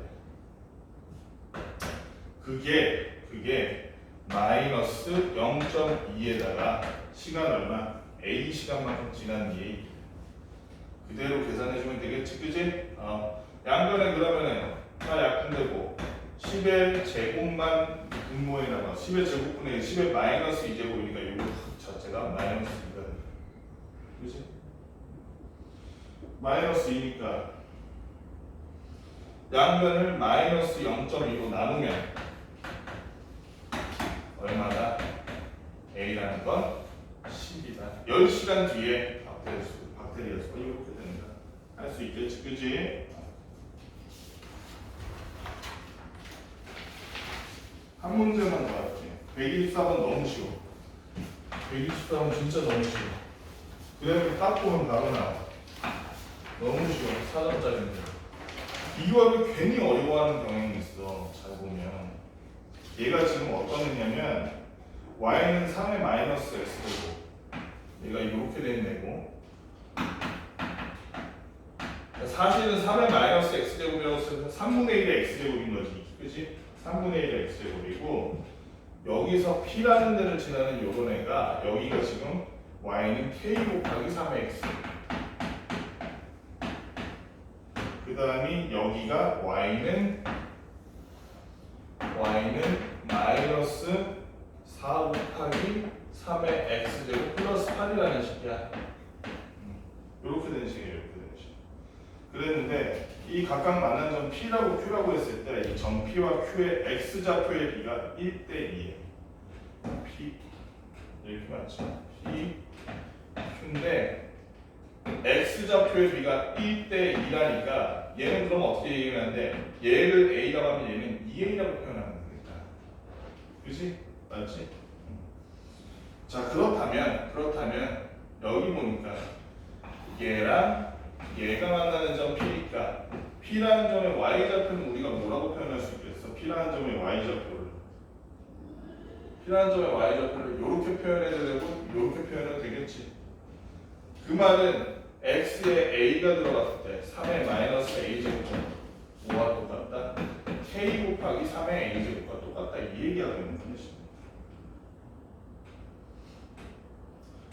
그게 마이너스 0.2에다가 시간 얼마? A 시간만큼 지난 뒤에 그대로 계산해주면 되겠지, 그지? 양변에 그러면은 다 약분되고 10의 제곱만 분모에 남아. 10의 제곱분의 10의 마이너스 2제곱이니까 이거 자체가 마이너스 2가 돼. 그지? 마이너스 2니까 양변을 마이너스 0.2로 나누면 얼마다? A라는 건 10이다. 10시간 뒤에 박테리아 수가 이렇게 된다. 할 수 있겠지, 그지? 한 문제만 더 할게. 124번 너무 쉬워. 124번 진짜 너무 쉬워. 그래서 딱 보면 바로 나와. 너무 쉬워. 4점짜리인데. 비교하기 괜히 어려워하는 경향이 있어. 잘 보면. 얘가 지금 어떤 애냐면 y는 3의 마이너스 x제곱. 얘가 이렇게 된 애고. 사실은 3의 마이너스 x제곱이라고 쓰면 3분의 1의 x제곱인 거지. 그치? 3분의 1의 x제곱이고 여기서 p라는 데를 지나는 요런 애가 여기가 지금 y는 k 곱하기 3의 x 그 다음이 여기가 y는 마이너스 4 곱하기 3의 x제곱 플러스 8이라는 식이야. 이렇게 된 식이에요. 이렇게 된 식. 그랬는데 이 각각 만난 점 P라고 Q라고 했을 때 이 점 P와 Q의 X좌표의 비가 1대 2에 P 이렇게 맞죠? P, Q 근데 x좌표의 비가 1대 2라니까 얘는 그럼 어떻게 얘기하면 돼? 얘를 a라고 하면 얘는 2a라고 표현하면 되겠다. 그지? 맞지? 자 그렇다면 여기 보니까 얘랑 얘가 만나는 점 P니까 P라는 점의 y좌표는 우리가 뭐라고 표현할 수 있겠어? P라는 점의 y좌표를 이렇게 표현해도 되고 이렇게 표현해도 되겠지. 그 말은 x에 a가 들어갔을 때 3의 마이너스 a제곱은 5와 똑같다. k 곱하기 3의 a제곱과 똑같다. 이 얘기가 되는 거지.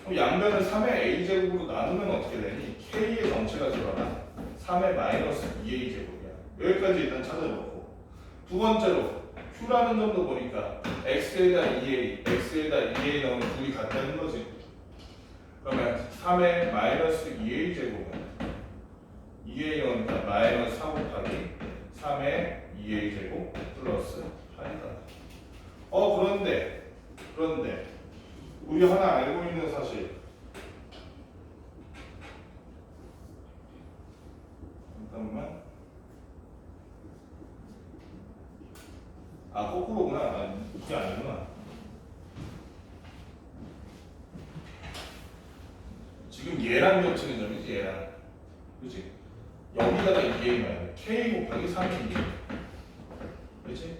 그럼 양변을 3의 a제곱으로 나누면 어떻게 되니? k의 전체가 들어가 3의 마이너스 2a제곱이야. 여기까지 일단 찾아놓고 두 번째로 q라는 점도 보니까 x에다 2a 넣으면 둘이 같다는 거지. 그러면 3의 마이너스 2a 제곱은 2a 넣으니까 마이너스 4 곱하기 3의 2a 제곱 플러스 8이다. 그런데 우리 하나 알고 있는 사실 잠깐만 거꾸로구나. 이게 아니구나. 지금 얘랑 겹치는 점이지 얘랑. 그치? 여기다가 2a만 k 곱하기 3의 2a. 그치?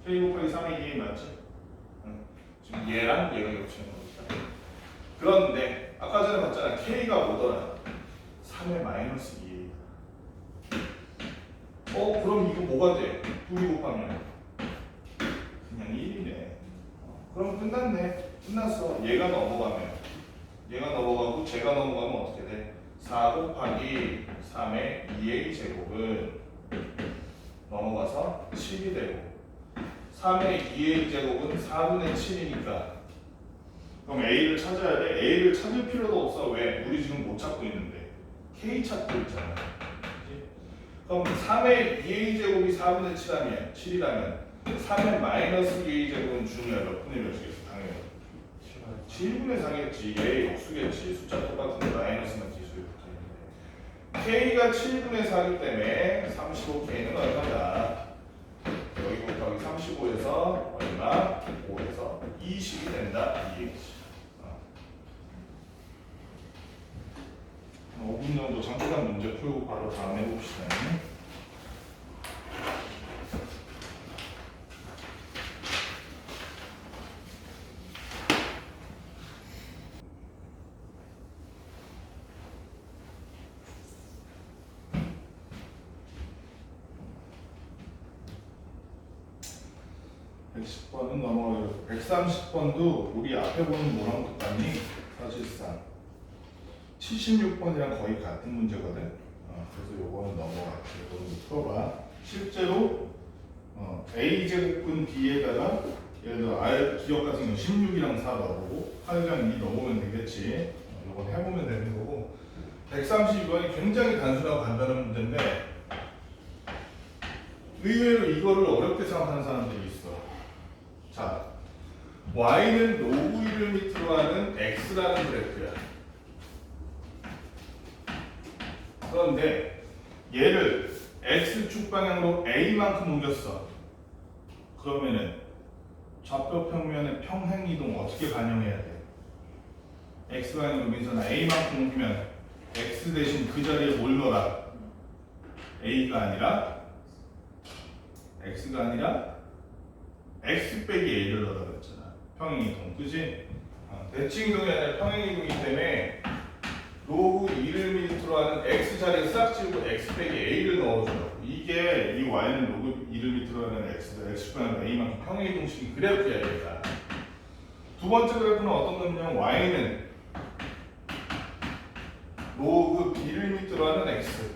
k 곱하기 3의 2a 맞지? 응. 지금 얘랑 얘가 겹치는 거니까. 그런데 아까 전에 봤잖아. k가 뭐더라? 3의 마이너스 2a. 그럼 이거 뭐가 돼? 둘이 곱하면 그냥 1이네. 그럼 끝났네. 끝났어. 얘가 넘어가고 제가 넘어가면 어떻게 돼? 4 곱하기 3의 2a 제곱은 넘어가서 7이 되고 3의 2a 제곱은 4분의 7이니까 그럼 a를 찾아야 돼. a를 찾을 필요도 없어. 왜? 우리 지금 못 찾고 있는데 k 찾고 있잖아. 그치? 그럼 3의 2a 제곱이 4분의 7이라면 3의 마이너스 2a 제곱은 중요해. 몇 분의 몇이겠어? 당연히 7분의 4겠지. 얘의 역수겠지. 숫자 똑같은데 마이너스만 지수에 붙어있는데 k가 7분의 4기 때문에 35k는 얼마다? 여기 곱하기 35에서 얼마? 5에서 20이 된다. 이 얘기지. 5분 정도 잠깐 문제 풀고 바로 다음 해봅시다. 110번은 넘어가고 130번도 우리 앞에 보는 뭐랑 똑같니? 사실상 76번이랑 거의 같은 문제거든. 그래서 요거는 넘어갈게. 요거는 풀어봐. 실제로 a 제곱분 b에다가 예를 들어 r 기억 같은 경우 16이랑 4 넣어보고 8이랑 2 넣으면 되겠지. 요건 해보면 되는 거고 132번이 굉장히 단순하고 간단한 문제인데 의외로 이거를 어렵게 생각하는 사람들이 있어. 자, y는 로그 1을 밑으로 하는 x라는 그래프야. 그런데 얘를 x축 방향으로 a만큼 옮겼어. 그러면은 좌표 평면의 평행 이동 어떻게 반영해야 돼? x 방향으로 옮겨서 a만큼 옮기면 x 대신 그 자리에 뭘 넣어라? a가 아니라 x가 아니라 x 빼기 a를 넣어라 그랬잖아. 평행 이동, 그지? 대칭 이동이 아니라 평행 이동이기 때문에 로그 2를 밑으로 하는 x 자리에 싹 지우고 x 빼기 a를 넣어주라고. 이게 이 y는 로그 2를 밑으로 하는 x다. x축은 a만큼 평행 이동식인 그래프야 얘가. 두 번째 그래프는 어떤 거냐면 y는 로그 b를 밑으로 하는 x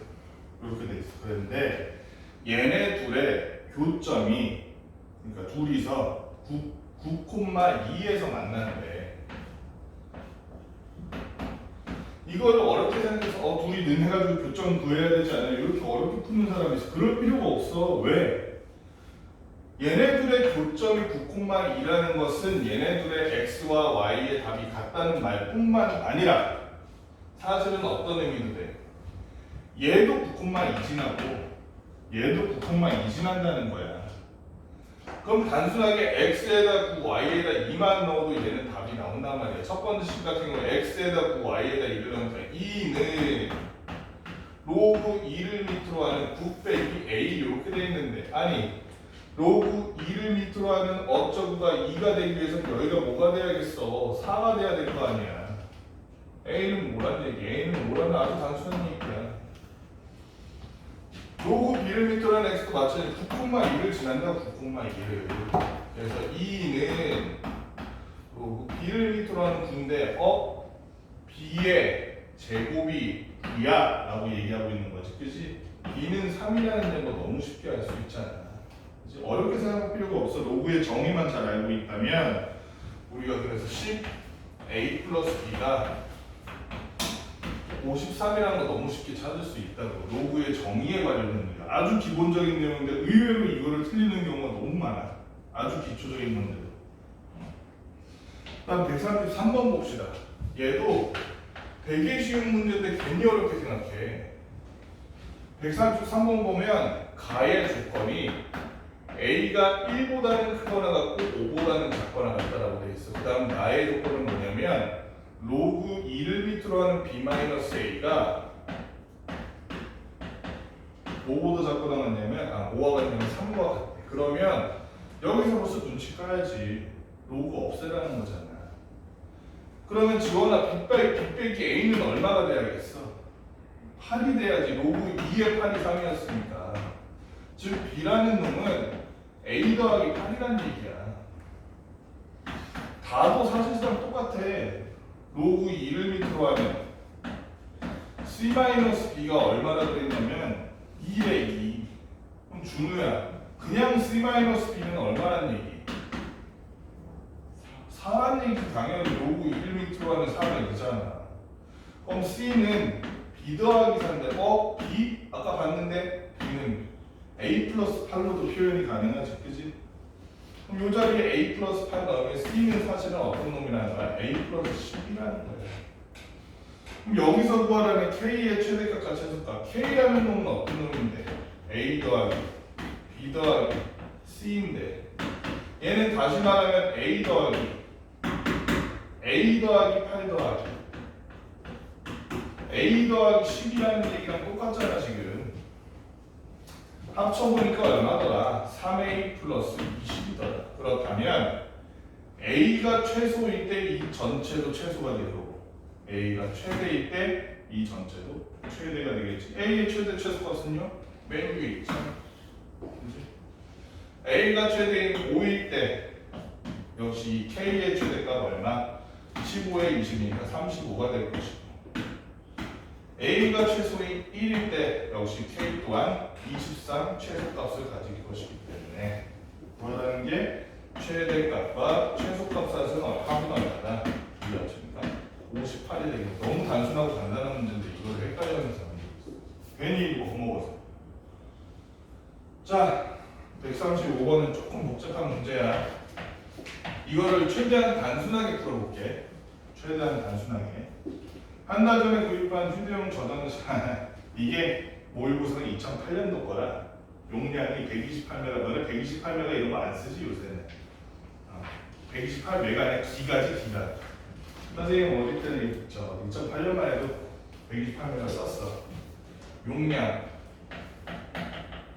이렇게 돼 있어. 그런데 얘네 둘의 교점이 그러니까 둘이서 9,2에서 만나는데 이거를 어렵게 생각해서 둘이 는 해가지고 교점 구해야 되지 않아요? 이렇게 어렵게 푸는 사람이 있어. 그럴 필요가 없어. 왜? 얘네들의 교점이 9,2라는 것은 얘네들의 x와 y의 답이 같다는 말뿐만 아니라 사실은 어떤 의미도 돼? 얘도 9,2 지나고 얘도 9,2 지난다는 거야. 그럼 단순하게 x에다 9, y에다 2만 넣어도 얘는 답이 나온단 말이야. 첫 번째 식 같은 경우 x에다 9, y에다 2를 넣으면 2는 로그 2를 밑으로 하는 9 빼기 a 이렇게 돼 있는데, 아니 로그 2를 밑으로 하는 어쩌구가 2가 되기 위해서 여기가 뭐가 돼야겠어? 4가 돼야 될 거 아니야. a는 뭐란 얘기? a는 뭐라는 아주 단순한 얘기야. 로그 b를 밑으로 하는 x도 마찬가지 9,2를 지난다고 9,2를. 그래서 2는 로그 b를 밑으로 하는 9인데 b의 제곱이 2야 라고 얘기하고 있는 거지, 그치? b는 3이라는 거 너무 쉽게 알 수 있잖아. 그치? 어렵게 생각할 필요가 없어. 로그의 정의만 잘 알고 있다면 우리가 그래서 10a 플러스 b가 53이라는 거 너무 쉽게 찾을 수 있다고. 로그의 정의에 관련된 문제. 아주 기본적인 내용인데 의외로 이거를 틀리는 경우가 너무 많아. 아주 기초적인 문제도. 다음 133번 봅시다. 얘도 되게 쉬운 문제인데 괜히 어렵게 생각해. 133번 보면 가의 조건이 a가 1보다는 크거나 같고 5보다는 작거나 같다라고 돼 있어. 그 다음 나의 조건은 뭐냐면 로그 2를 밑으로 하는 b-a가 5보다 작거나 같냐면 5와 같냐면 3과 같대. 그러면 여기서 벌써 눈치 까야지. 로그 없애라는 거잖아. 그러면 지원아 b 빼기 a는 얼마가 돼야겠어? 8이 돼야지. 로그 2의 8이 3이었으니까. 즉 b라는 놈은 a 더하기 8이라는 얘기야. 다도 사실상 똑같아. 로그 2를 밑으로 하면 c-b가 얼마나 되냐면 2에 2. 그럼 준우야, 그냥 c-b는 얼마란 얘기? 4란 얘기지. 당연히 로그 1을 밑으로 하면 4가 2잖아. 그럼 c는 b 더하기 4인데 b? 아까 봤는데 b는 a 플러스 8로도 표현이 가능하지, 그지? 그럼 이 자리에 a 플러스 8 넣으면 c는 사실은 어떤 놈이라는 거야? a 플러스 10이라는 거야. 그럼 여기서 구하라는 k의 최대값 같이 해석가. k라는 놈은 어떤 놈인데? a 더하기 b 더하기 c인데 얘는 다시 말하면 a 더하기 8 더하기 a 더하기 10이라는 얘기랑 똑같잖아 지금. 합쳐보니까 얼마더라? 3a 플러스 20이더라. 그렇다면 a가 최소일 때 이 전체도 최소가 되고 a가 최대일 때 이 전체도 최대가 되겠지. a의 최대 최소값은요? 맨 위에 있죠. 그치? a가 최대인 5일 때 역시 이 k의 최대값 얼마? 15에 20이니까 35가 될 것이고, a가 최소인 1일 때 역시 k 또한 23 최소값을 가질 것이기 때문에 구하라는 게 최대값과 최소값 사이는 합은 얼마다? 이해하십니까? 58이 되겠다. 너무 단순하고 간단한 문제인데 이걸 헷갈려하는 사람이 있어요. 괜히 이거 먹어서. 자, 135번은 조금 복잡한 문제야. 이거를 최대한 단순하게 풀어볼게. 최대한 단순하게. 한 달 전에 구입한 휴대용 저장은 이게 모의고사는 2008년도 거라 용량이 128메가인데 128메가 이런 거 안 쓰지 요새는. 128메가의 기가지 기가. 선생님 어릴 때는 2008년만 해도 128메가 썼어. 용량,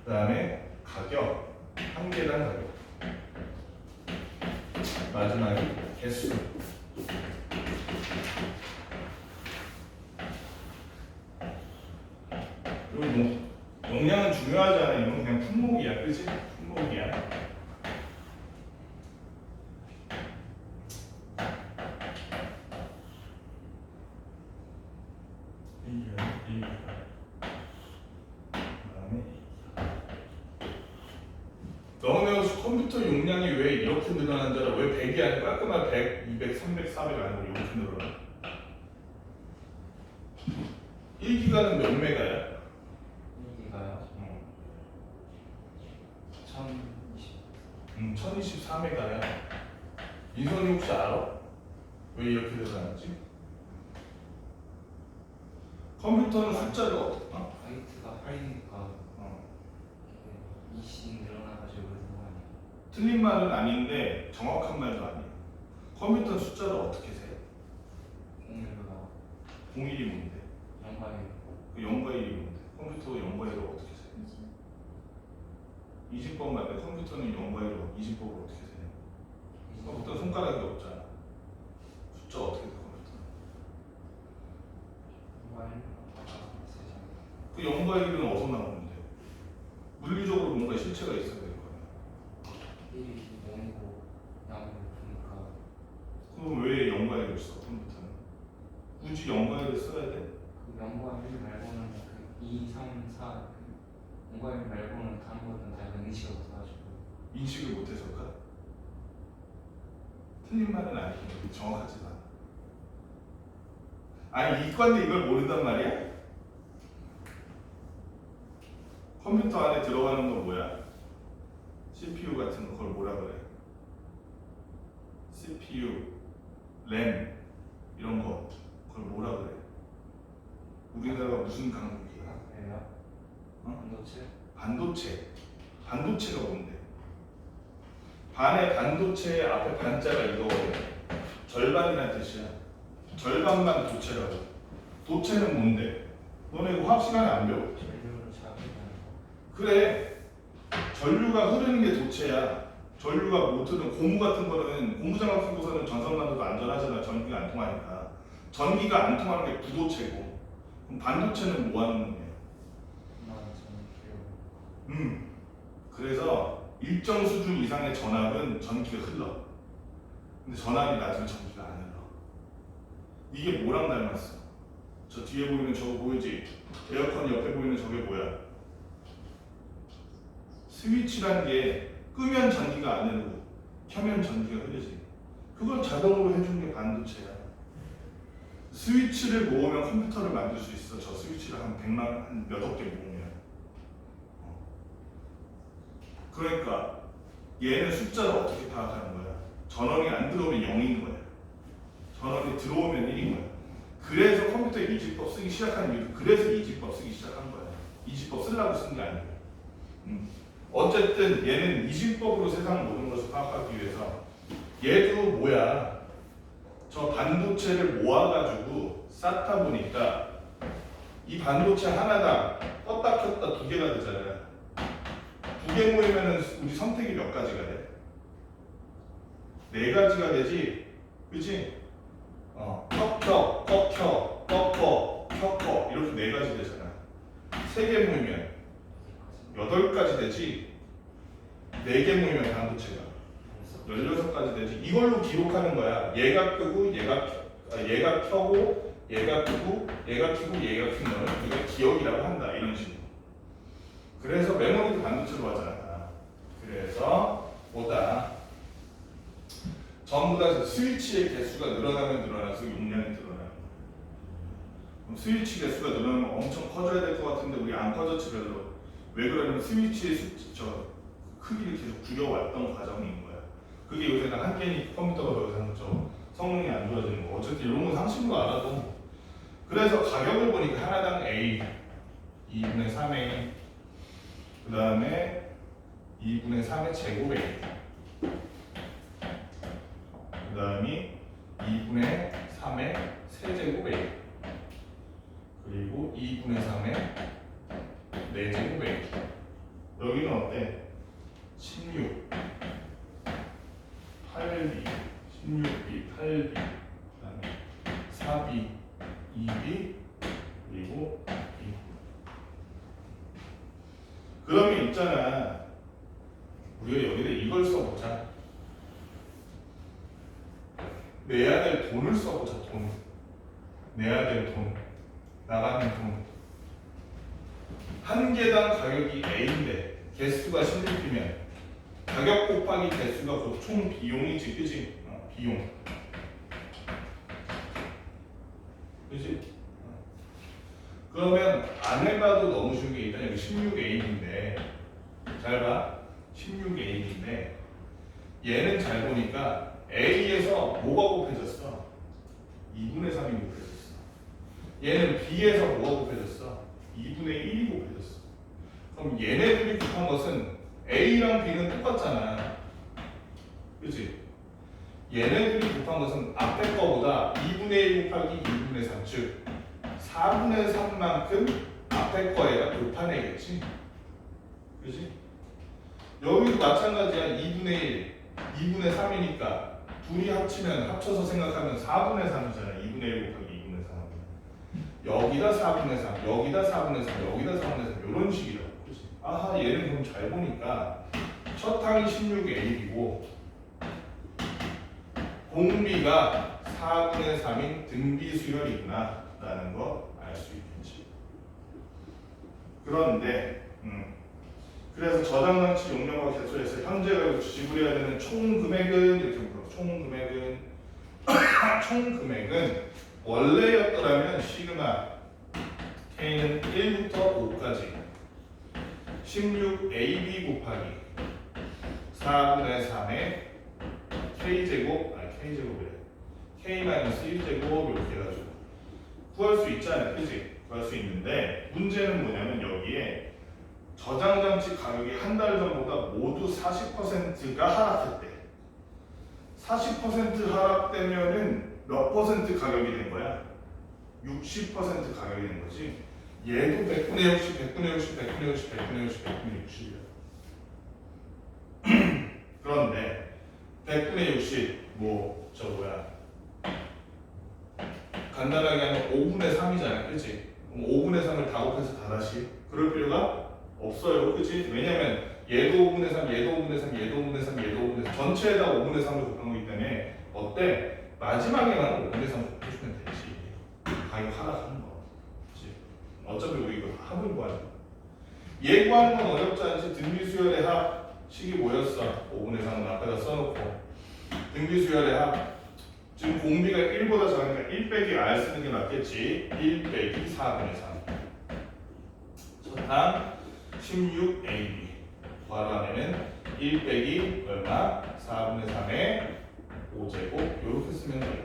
그 다음에 가격, 한 개당 가격, 마지막에 개수. 그리고 용량은 중요하지 않아. 이건 그냥 품목이야, 그치? 품목이야. 너네 혹시 컴퓨터 용량이 왜 이렇게 늘어난 줄 알아? 왜 100이 아니고 깔끔한 100, 200, 300, 400 아니고 이렇게 늘어나? 1기가는 몇 메가야? 1기가요? 1020. 3회가야. 인선이 혹시 알아? 왜 이렇게 늘어났지? 컴퓨터는 숫자를 어? 바이트가 8이니까 어. 2씩 늘어나가지고 그런 거 아니야? 틀린 말은 아닌데 정확한 말도 아니에요. 컴퓨터는 숫자를 어떻게 세? 01로 나와 01이 뭔데? 0과 1 그 0과 1이 뭔데? 컴퓨터가 0과 1을 어떻게 세? 이진법 말고 컴퓨터는 0과 1을 이진법을 어떻게 세? 컴퓨터 손가락이 없잖아. 숫자 어떻게 세 컴퓨터? 0과 1로 세잖아. 그 0과 1은 어디서 나오는데? 물리적으로 뭔가 실체가 있어야 될 거야. 1이 0이고 0을 보니까 그럼 왜 0과 1을 써 컴퓨터는? 굳이 0과 1을 써야 돼? 그 0과 1 말고는 그 2, 3, 4 0과 1 말고는 다른 것들은 다 인식이 없어가지고 인식을 못해서일까? 틀린 말은 아니고 정확하지도 않아. 아니 이과인데 이걸 모른단 말이야? 컴퓨터 안에 들어가는 건 뭐야? CPU 같은 거 그걸 뭐라 그래? CPU, 램 이런 거 그걸 뭐라 그래? 우리나라가 무슨 강국이야? 그래요? 어? 반도체? 반도체. 반도체가 뭔데? 반의 반도체 앞에 반자가 이거 절반이라는 뜻이야. 절반만 도체라고. 도체는 뭔데? 너네 이거 화학 시간에 안 배워? 전류를 잡으면 그래. 전류가 흐르는 게 도체야. 전류가 못 흐르는 고무 같은 거는 고무장갑 쓰고서는 전선만 둬도 안전하잖아. 전기가 안 통하니까. 전기가 안 통하는 게 부도체고. 그럼 반도체는 뭐 하는 놈이야? 전기요. 그래서 일정 수준 이상의 전압은 전기가 흘러. 근데 전압이 낮으면 전기가 안 흘러. 이게 뭐랑 닮았어? 저 뒤에 보이는 저거 보이지? 에어컨 옆에 보이는 저게 뭐야? 스위치란 게 끄면 전기가 안 흐르고 켜면 전기가 흐르지. 그걸 자동으로 해주는 게 반도체야. 스위치를 모으면 컴퓨터를 만들 수 있어. 저 스위치를 한 100만, 한 몇억 개 모으면. 그러니까 얘는 숫자를 어떻게 파악하는 거야? 전원이 안 들어오면 0인 거야. 전원이 들어오면 1인 거야. 그래서 컴퓨터에 이지법 쓰기 시작한 이유, 그래서 이지법 쓰기 시작한 거야. 이지법 쓰려고 쓴 게 아니고. 어쨌든 얘는 이지법으로 세상 모든 것을 파악하기 위해서 얘도 뭐야? 저 반도체를 모아가지고 쌓다 보니까 이 반도체 하나당 껐다 켰다 두 개가 되잖아요. 두 개 모이면은 우리 선택이 몇 가지가 돼? 네 가지가 되지, 그치? 켜켜, 꺼켜, 꺼꺼, 켜꺼 이렇게 네 가지 되잖아. 세 개 모이면 8가지 되지. 네 개 모이면 반도체가 16가지 되지. 이걸로 기록하는 거야. 얘가 끄고 얘가 켜고 얘가 끄고 얘가 켜고 얘가 켜는 걸 우리가 기억이라고 한다. 이런 식으로. 그래서 메모리도 반도체로 하잖아. 그래서 보다 전부 다 스위치의 개수가 늘어나면 늘어날수록 용량이 늘어나는 거야. 그럼 스위치 개수가 늘어나면 엄청 커져야 될 것 같은데 우리 안 커졌지 별로. 왜 그러냐면 스위치의 크기를 계속 줄여왔던 과정인 거야. 그게 요새는 한계니 컴퓨터가 더 이상 성능이 안 좋아지는 거. 어쨌든 이런 건 상식으로 알아도. 그래서 가격을 보니까 하나당 A 2분의 3A 그 다음에 2분의 3의 제곱 A 그 다음이 2분의 3의 세제곱 A 그리고 2분의 3의 4제곱 A. 여기는 어때? 16 8B 16B 8B 그 다음에 4B 2B 그리고 2. 그러면 있잖아, 우리가 여기다 이걸 써보자. 내야 될 돈을 써보자. 돈 내야 될 돈, 나가는 돈. 한 개당 가격이 A인데 개수가 16이면 가격 곱하기 개수가 그 총 비용이지, 그지? 비용, 그지? 그러면 안 해봐도 너무 쉬운 게 일단 여기 16A인데 잘 봐. 16A인데 얘는 잘 보니까 A에서 뭐가 곱해졌어? 2분의 3이 곱해졌어. 얘는 B에서 뭐가 곱해졌어? 2분의 1이 곱해졌어. 그럼 얘네들이 곱한 것은 A랑 B는 똑같잖아. 그치? 얘네들이 곱한 것은 앞에 거보다 2분의 1 곱하기 2분의 3, 즉 4분의 3만큼 앞에 거에다 곱한 애겠지? 그치? 여기도 마찬가지야. 2분의 1, 2분의 3이니까 둘이 합치면 합쳐서 생각하면 4분의 3이잖아. 2분의 1 곱하기 2분의 3. 여기다 4분의 3, 여기다 4분의 3, 여기다 4분의 3 이런 식이라고. 그치? 아하, 얘는 그럼 잘 보니까 첫 항이 16A이고 공비가 4분의 3인 등비수열이구나 라는 거 알 수 있겠지. 그런데 그래서 저장장치 용량과 개수에서 현재가 지불해야 되는 총 금액은 이렇게 물어. 총 금액은 원래였더라면 시그마 K는 1부터 5까지 16AB 곱하기 4분의 3의 K제곱 K제곱이래. K-1제곱 이렇게 해가지고 구할 수 있잖아요. 그치? 구할 수 있는데 문제는 뭐냐면 여기에 저장장치 가격이 한 달 전보다 모두 40%가 하락했대. 40% 하락되면은 몇 퍼센트 가격이 된 거야? 60% 가격이 된 거지. 얘도 100분의 60, 100분의 60, 100분의 60, 100분의 60, 100분의 60이야. 그런데 100분의 60, 간단하게 하면 5분의 3이잖아. 그치? 그럼 5분의 3을 다 곱해서 다 다시 그럴 필요가 없어요. 그치? 왜냐면 얘도 5분의 3, 얘도 5분의 3, 얘도 5분의 3, 얘도 5분의 3 전체에다 5분의 3을 곱한 거기 때문에 어때? 마지막에만 5분의 3 곱해주면 되지. 가격 하락하는 거. 그치? 어차피 우리 이거 합을 구하는 거. 얘 구하는 건 어렵지 않지. 등비수열의 합식이 뭐였어? 5분의 3은 앞에다 써놓고 등비수열의 합 지금 공비가 1보다 작으니까 1 빼기 R 쓰는 게 맞겠지. 1 빼기 4분의 3 첫항 16AB 바로 안에는 1 빼기 얼마? 4분의 3의 5제곱 이렇게 쓰면 돼요.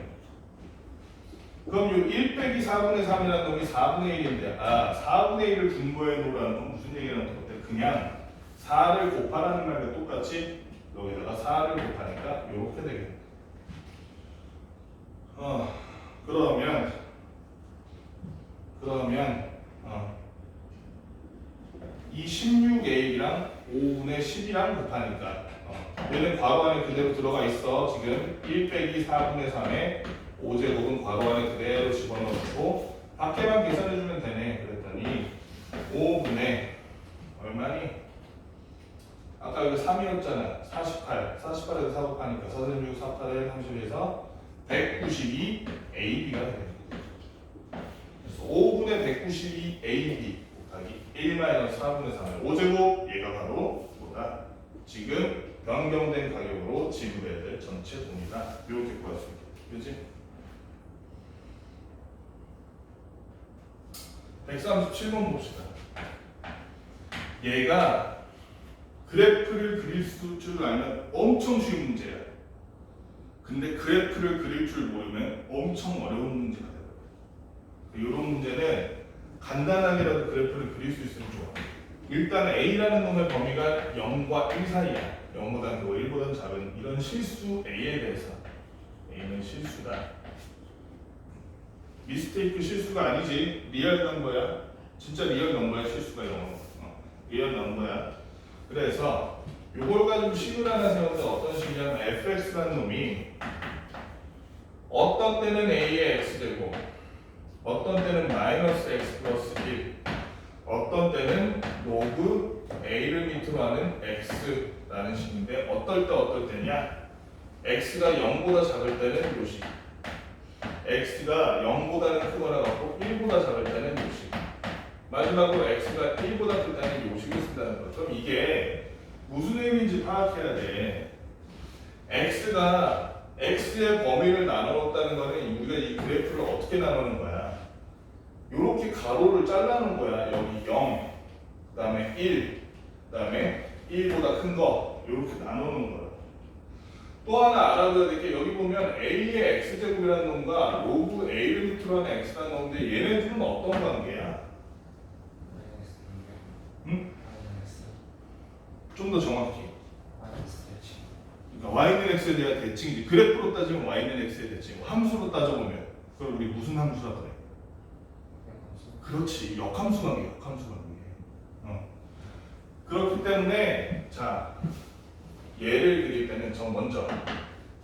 그럼 이 1 빼기 4분의 3이라는 놈이 4분의 1인데 4분의 1을 분모해 놓으라는 건 무슨 얘기라는 것 같아? 그냥 4를 곱하라는 말과 똑같이 여기다가 4를 곱하니까 이렇게 되겠네. 그러면 이 16A랑 5분의 10이랑 곱하니까 얘는 괄호 안에 그대로 들어가 있어. 지금 1 빼기 4분의 3의 5제곱은 괄호 안에 그대로 집어넣고 밖에만 계산해주면 되네. 그랬더니 5분의 얼마니? 아까 이거 3이었잖아. 48에서 4 곱하니까 46, 48에 30에서 192 AB가 되는 거예요. 그래서 5분의 192 AB 곱하기 1-4분의 3의 5제곱 얘가 바로 뭐다? 지금 변경된 가격으로 지불해야 될 전체 돈이다. 이렇게 구할 수 있겠다. 그렇지? 137번 봅시다. 얘가 그래프를 그릴 줄 알면 엄청 쉬운 문제야. 근데 그래프를 그릴 줄 모르면 엄청 어려운 문제가 돼요. 이런 문제는 간단하게라도 그래프를 그릴 수 있으면 좋아. 일단 A라는 놈의 범위가 0과 1 사이야. 0보다 크고 1보다 작은 이런 실수 A에 대해서 A는 실수다. 미스테이크 실수가 아니지. 리얼 넘버야. 진짜 리얼 넘버야. 실수가 영어. 리얼 넘버야. 그래서 요걸 가지고 식을 하나 세우는데 어떤 식이냐면 fx라는 놈이 어떤 때는 a의 x제곱, 어떤 때는 마이너스 x 플러스 1, 어떤 때는 로그 a를 밑으로 하는 x라는 식인데 어떨 때냐? x가 0보다 작을 때는 요식, x가 0보다는 크거나 같고 1보다 작을 때는 요식, 마지막으로 x가 1보다 클 때는 요식을 쓴다는 거. 그럼 이게 무슨 의미인지 파악해야 돼. x가 x의 범위를 나누었다는 거는 우리가 이 그래프를 어떻게 나누는 거야? 이렇게 가로를 잘라놓은 거야. 여기 0, 그 다음에 1, 그 다음에 1보다 큰 거 이렇게 나누는 거야. 또 하나 알아둬야 될 게 여기 보면 a의 x제곱이라는 놈과 로그 a를 밑으로 하는 x라는 놈인데 얘네들은 어떤 관계야? 응? 좀 더 정확히. 그러니까 y는 x에 대한 대칭이지. 그래프로 따지면 y는 x의 대칭. 함수로 따져보면 그걸 우리 무슨 함수라 그래? 그렇지. 역함수 관계, 역함수 관계. 그렇기 때문에 자 얘를 그릴 때는 저 먼저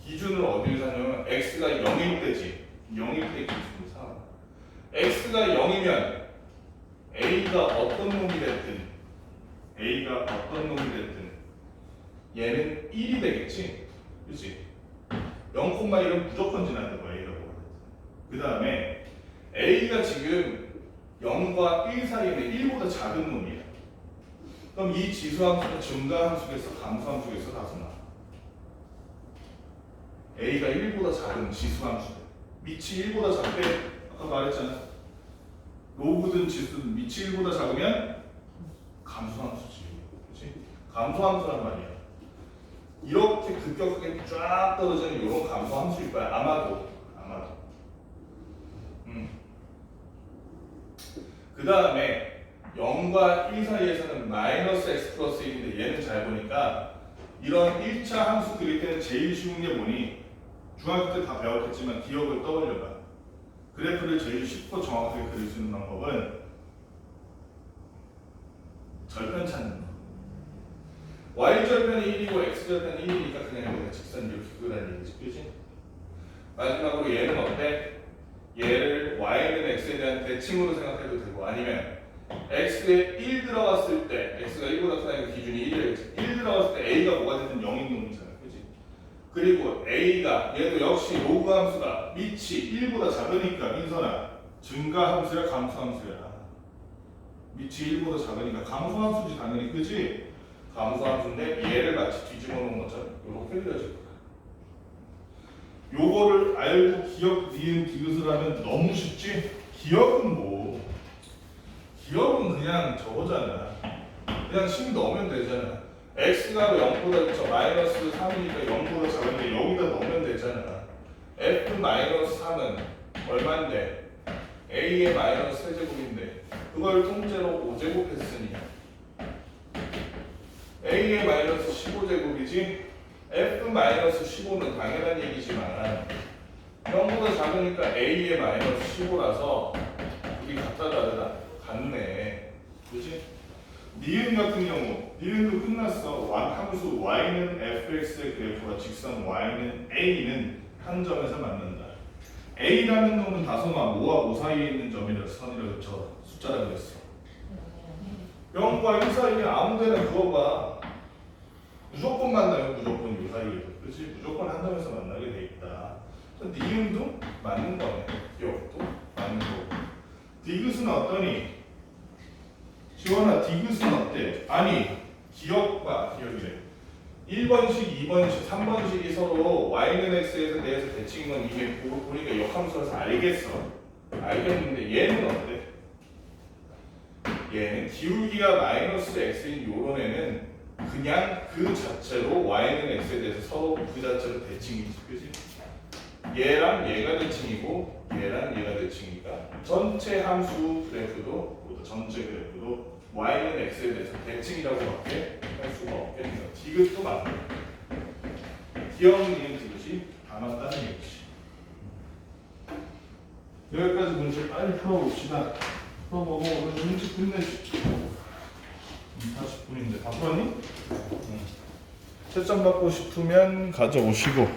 기준을 어디를 사냐면 x가 0일 때지. 0일 때 기준을 사. x가 0이면 a가 어떤 놈이 됐든 얘는 1이 되겠지. 그렇지? 0,1은 무조건 지나는 거야. a라고. 그 다음에 a가 지금 0과 1 사이에는 1보다 작은 놈이야. 그럼 이 지수함수는 증가함수겠어? 감소함수겠어? 다소나? a가 1보다 작은 지수함수. 밑이 1보다 작대. 아까 말했잖아. 로그든 지수든 밑이 1보다 작으면 감소함수지. 그렇지? 감소함수란 말이야. 이렇게 급격하게 쫙 떨어지는 이런 감소함수일 거야. 아마도. 그 다음에 0과 1 사이에서는 마이너스 x 플러스 1인데 얘는 잘 보니까 이런 1차 함수 그릴 때는 제일 쉬운 게 뭐니? 중학교 때 다 배웠겠지만 기억을 떠올려봐. 그래프를 제일 쉽고 정확하게 그릴 수 있는 방법은 절편 찾는 거. y절편이 1이고 x절편이 1이니까 그냥 여기다 직선 이렇게 그으라는 얘기지. 그치? 마지막으로 얘는 어때? 얘를 y는 x에 대한 대칭으로 생각해도 되고 아니면 x에 1 들어갔을 때 x가 1보다 크다니까 기준이 1이겠지. 1 들어갔을 때 a가 뭐가 됐든 0인 놈이잖아. 그치? 그리고 a가 얘도 역시 로그 함수가 밑이 1보다 작으니까 민선아 증가함수야 감소함수야? 밑이 1보다 작으니까 감소함수지 당연히. 그치? 감소함수인데 얘를 마치 뒤집어 놓은 것처럼 이렇게 그려질 거야. 요거를 알고 기억, 니은, 디귿을 하면 너무 쉽지? 기억은 기억은 그냥 저거잖아. 그냥 10 넣으면 되잖아. x가 0보다 저 마이너스 3이니까 0보다 작은데 여기다 넣으면 되잖아. f-3은 얼마인데? a의 마이너스 세제곱인데 그걸 통째로 5제곱 했으니 a의 마이너스 15제곱이지? f-15는 당연한 얘기지만 0보다 작으니까 a의 마이너스 15라서 둘이 같다 다르다? 같네. 그치? 니은 같은 경우 니은도 끝났어. 함수 y는 fx의 그래프가 직선 y는 a는 한 점에서 만난다. a라는 놈은 다소마 5와 5 사이에 있는 점이라 선이라고 저 숫자라고 그랬어. 0과 1 사이에 아무데나 그어봐. 무조건 만나요. 무조건 이 사이에도. 그렇지? 무조건 한 점에서 만나게 돼 있다. 니은도 맞는 거네. 기억도 맞는 거고. 디귿은 어떠니? 지원아, 디귿은 어때? 아니, 기억 봐. 기억이래. 1번식, 2번식, 3번식이 서로 y는 x에서 대해서 대칭인 건 이게 보니까 역함수라서 알겠어. 알겠는데 얘는 어때? 얘는 기울기가 마이너스 x인 요런 애는 그냥 그 자체로 y는 x에 대해서 서로 그 자체로 대칭이지. 그치? 얘랑 얘가 대칭이고 얘랑 얘가 대칭이니까 전체 함수 그래프도 전체 그래프도 y는 x에 대해서 대칭이라고밖에 할 수가 없겠네요. 디귿도 맞네. 기억니은 디귿이 다 맞다는 얘기지. 여기까지 문제 빨리 풀어봅시다. 풀어보고 오늘 문제 끝내지. 40분인데 다 풀었니? 채점 받고 싶으면 가져오시고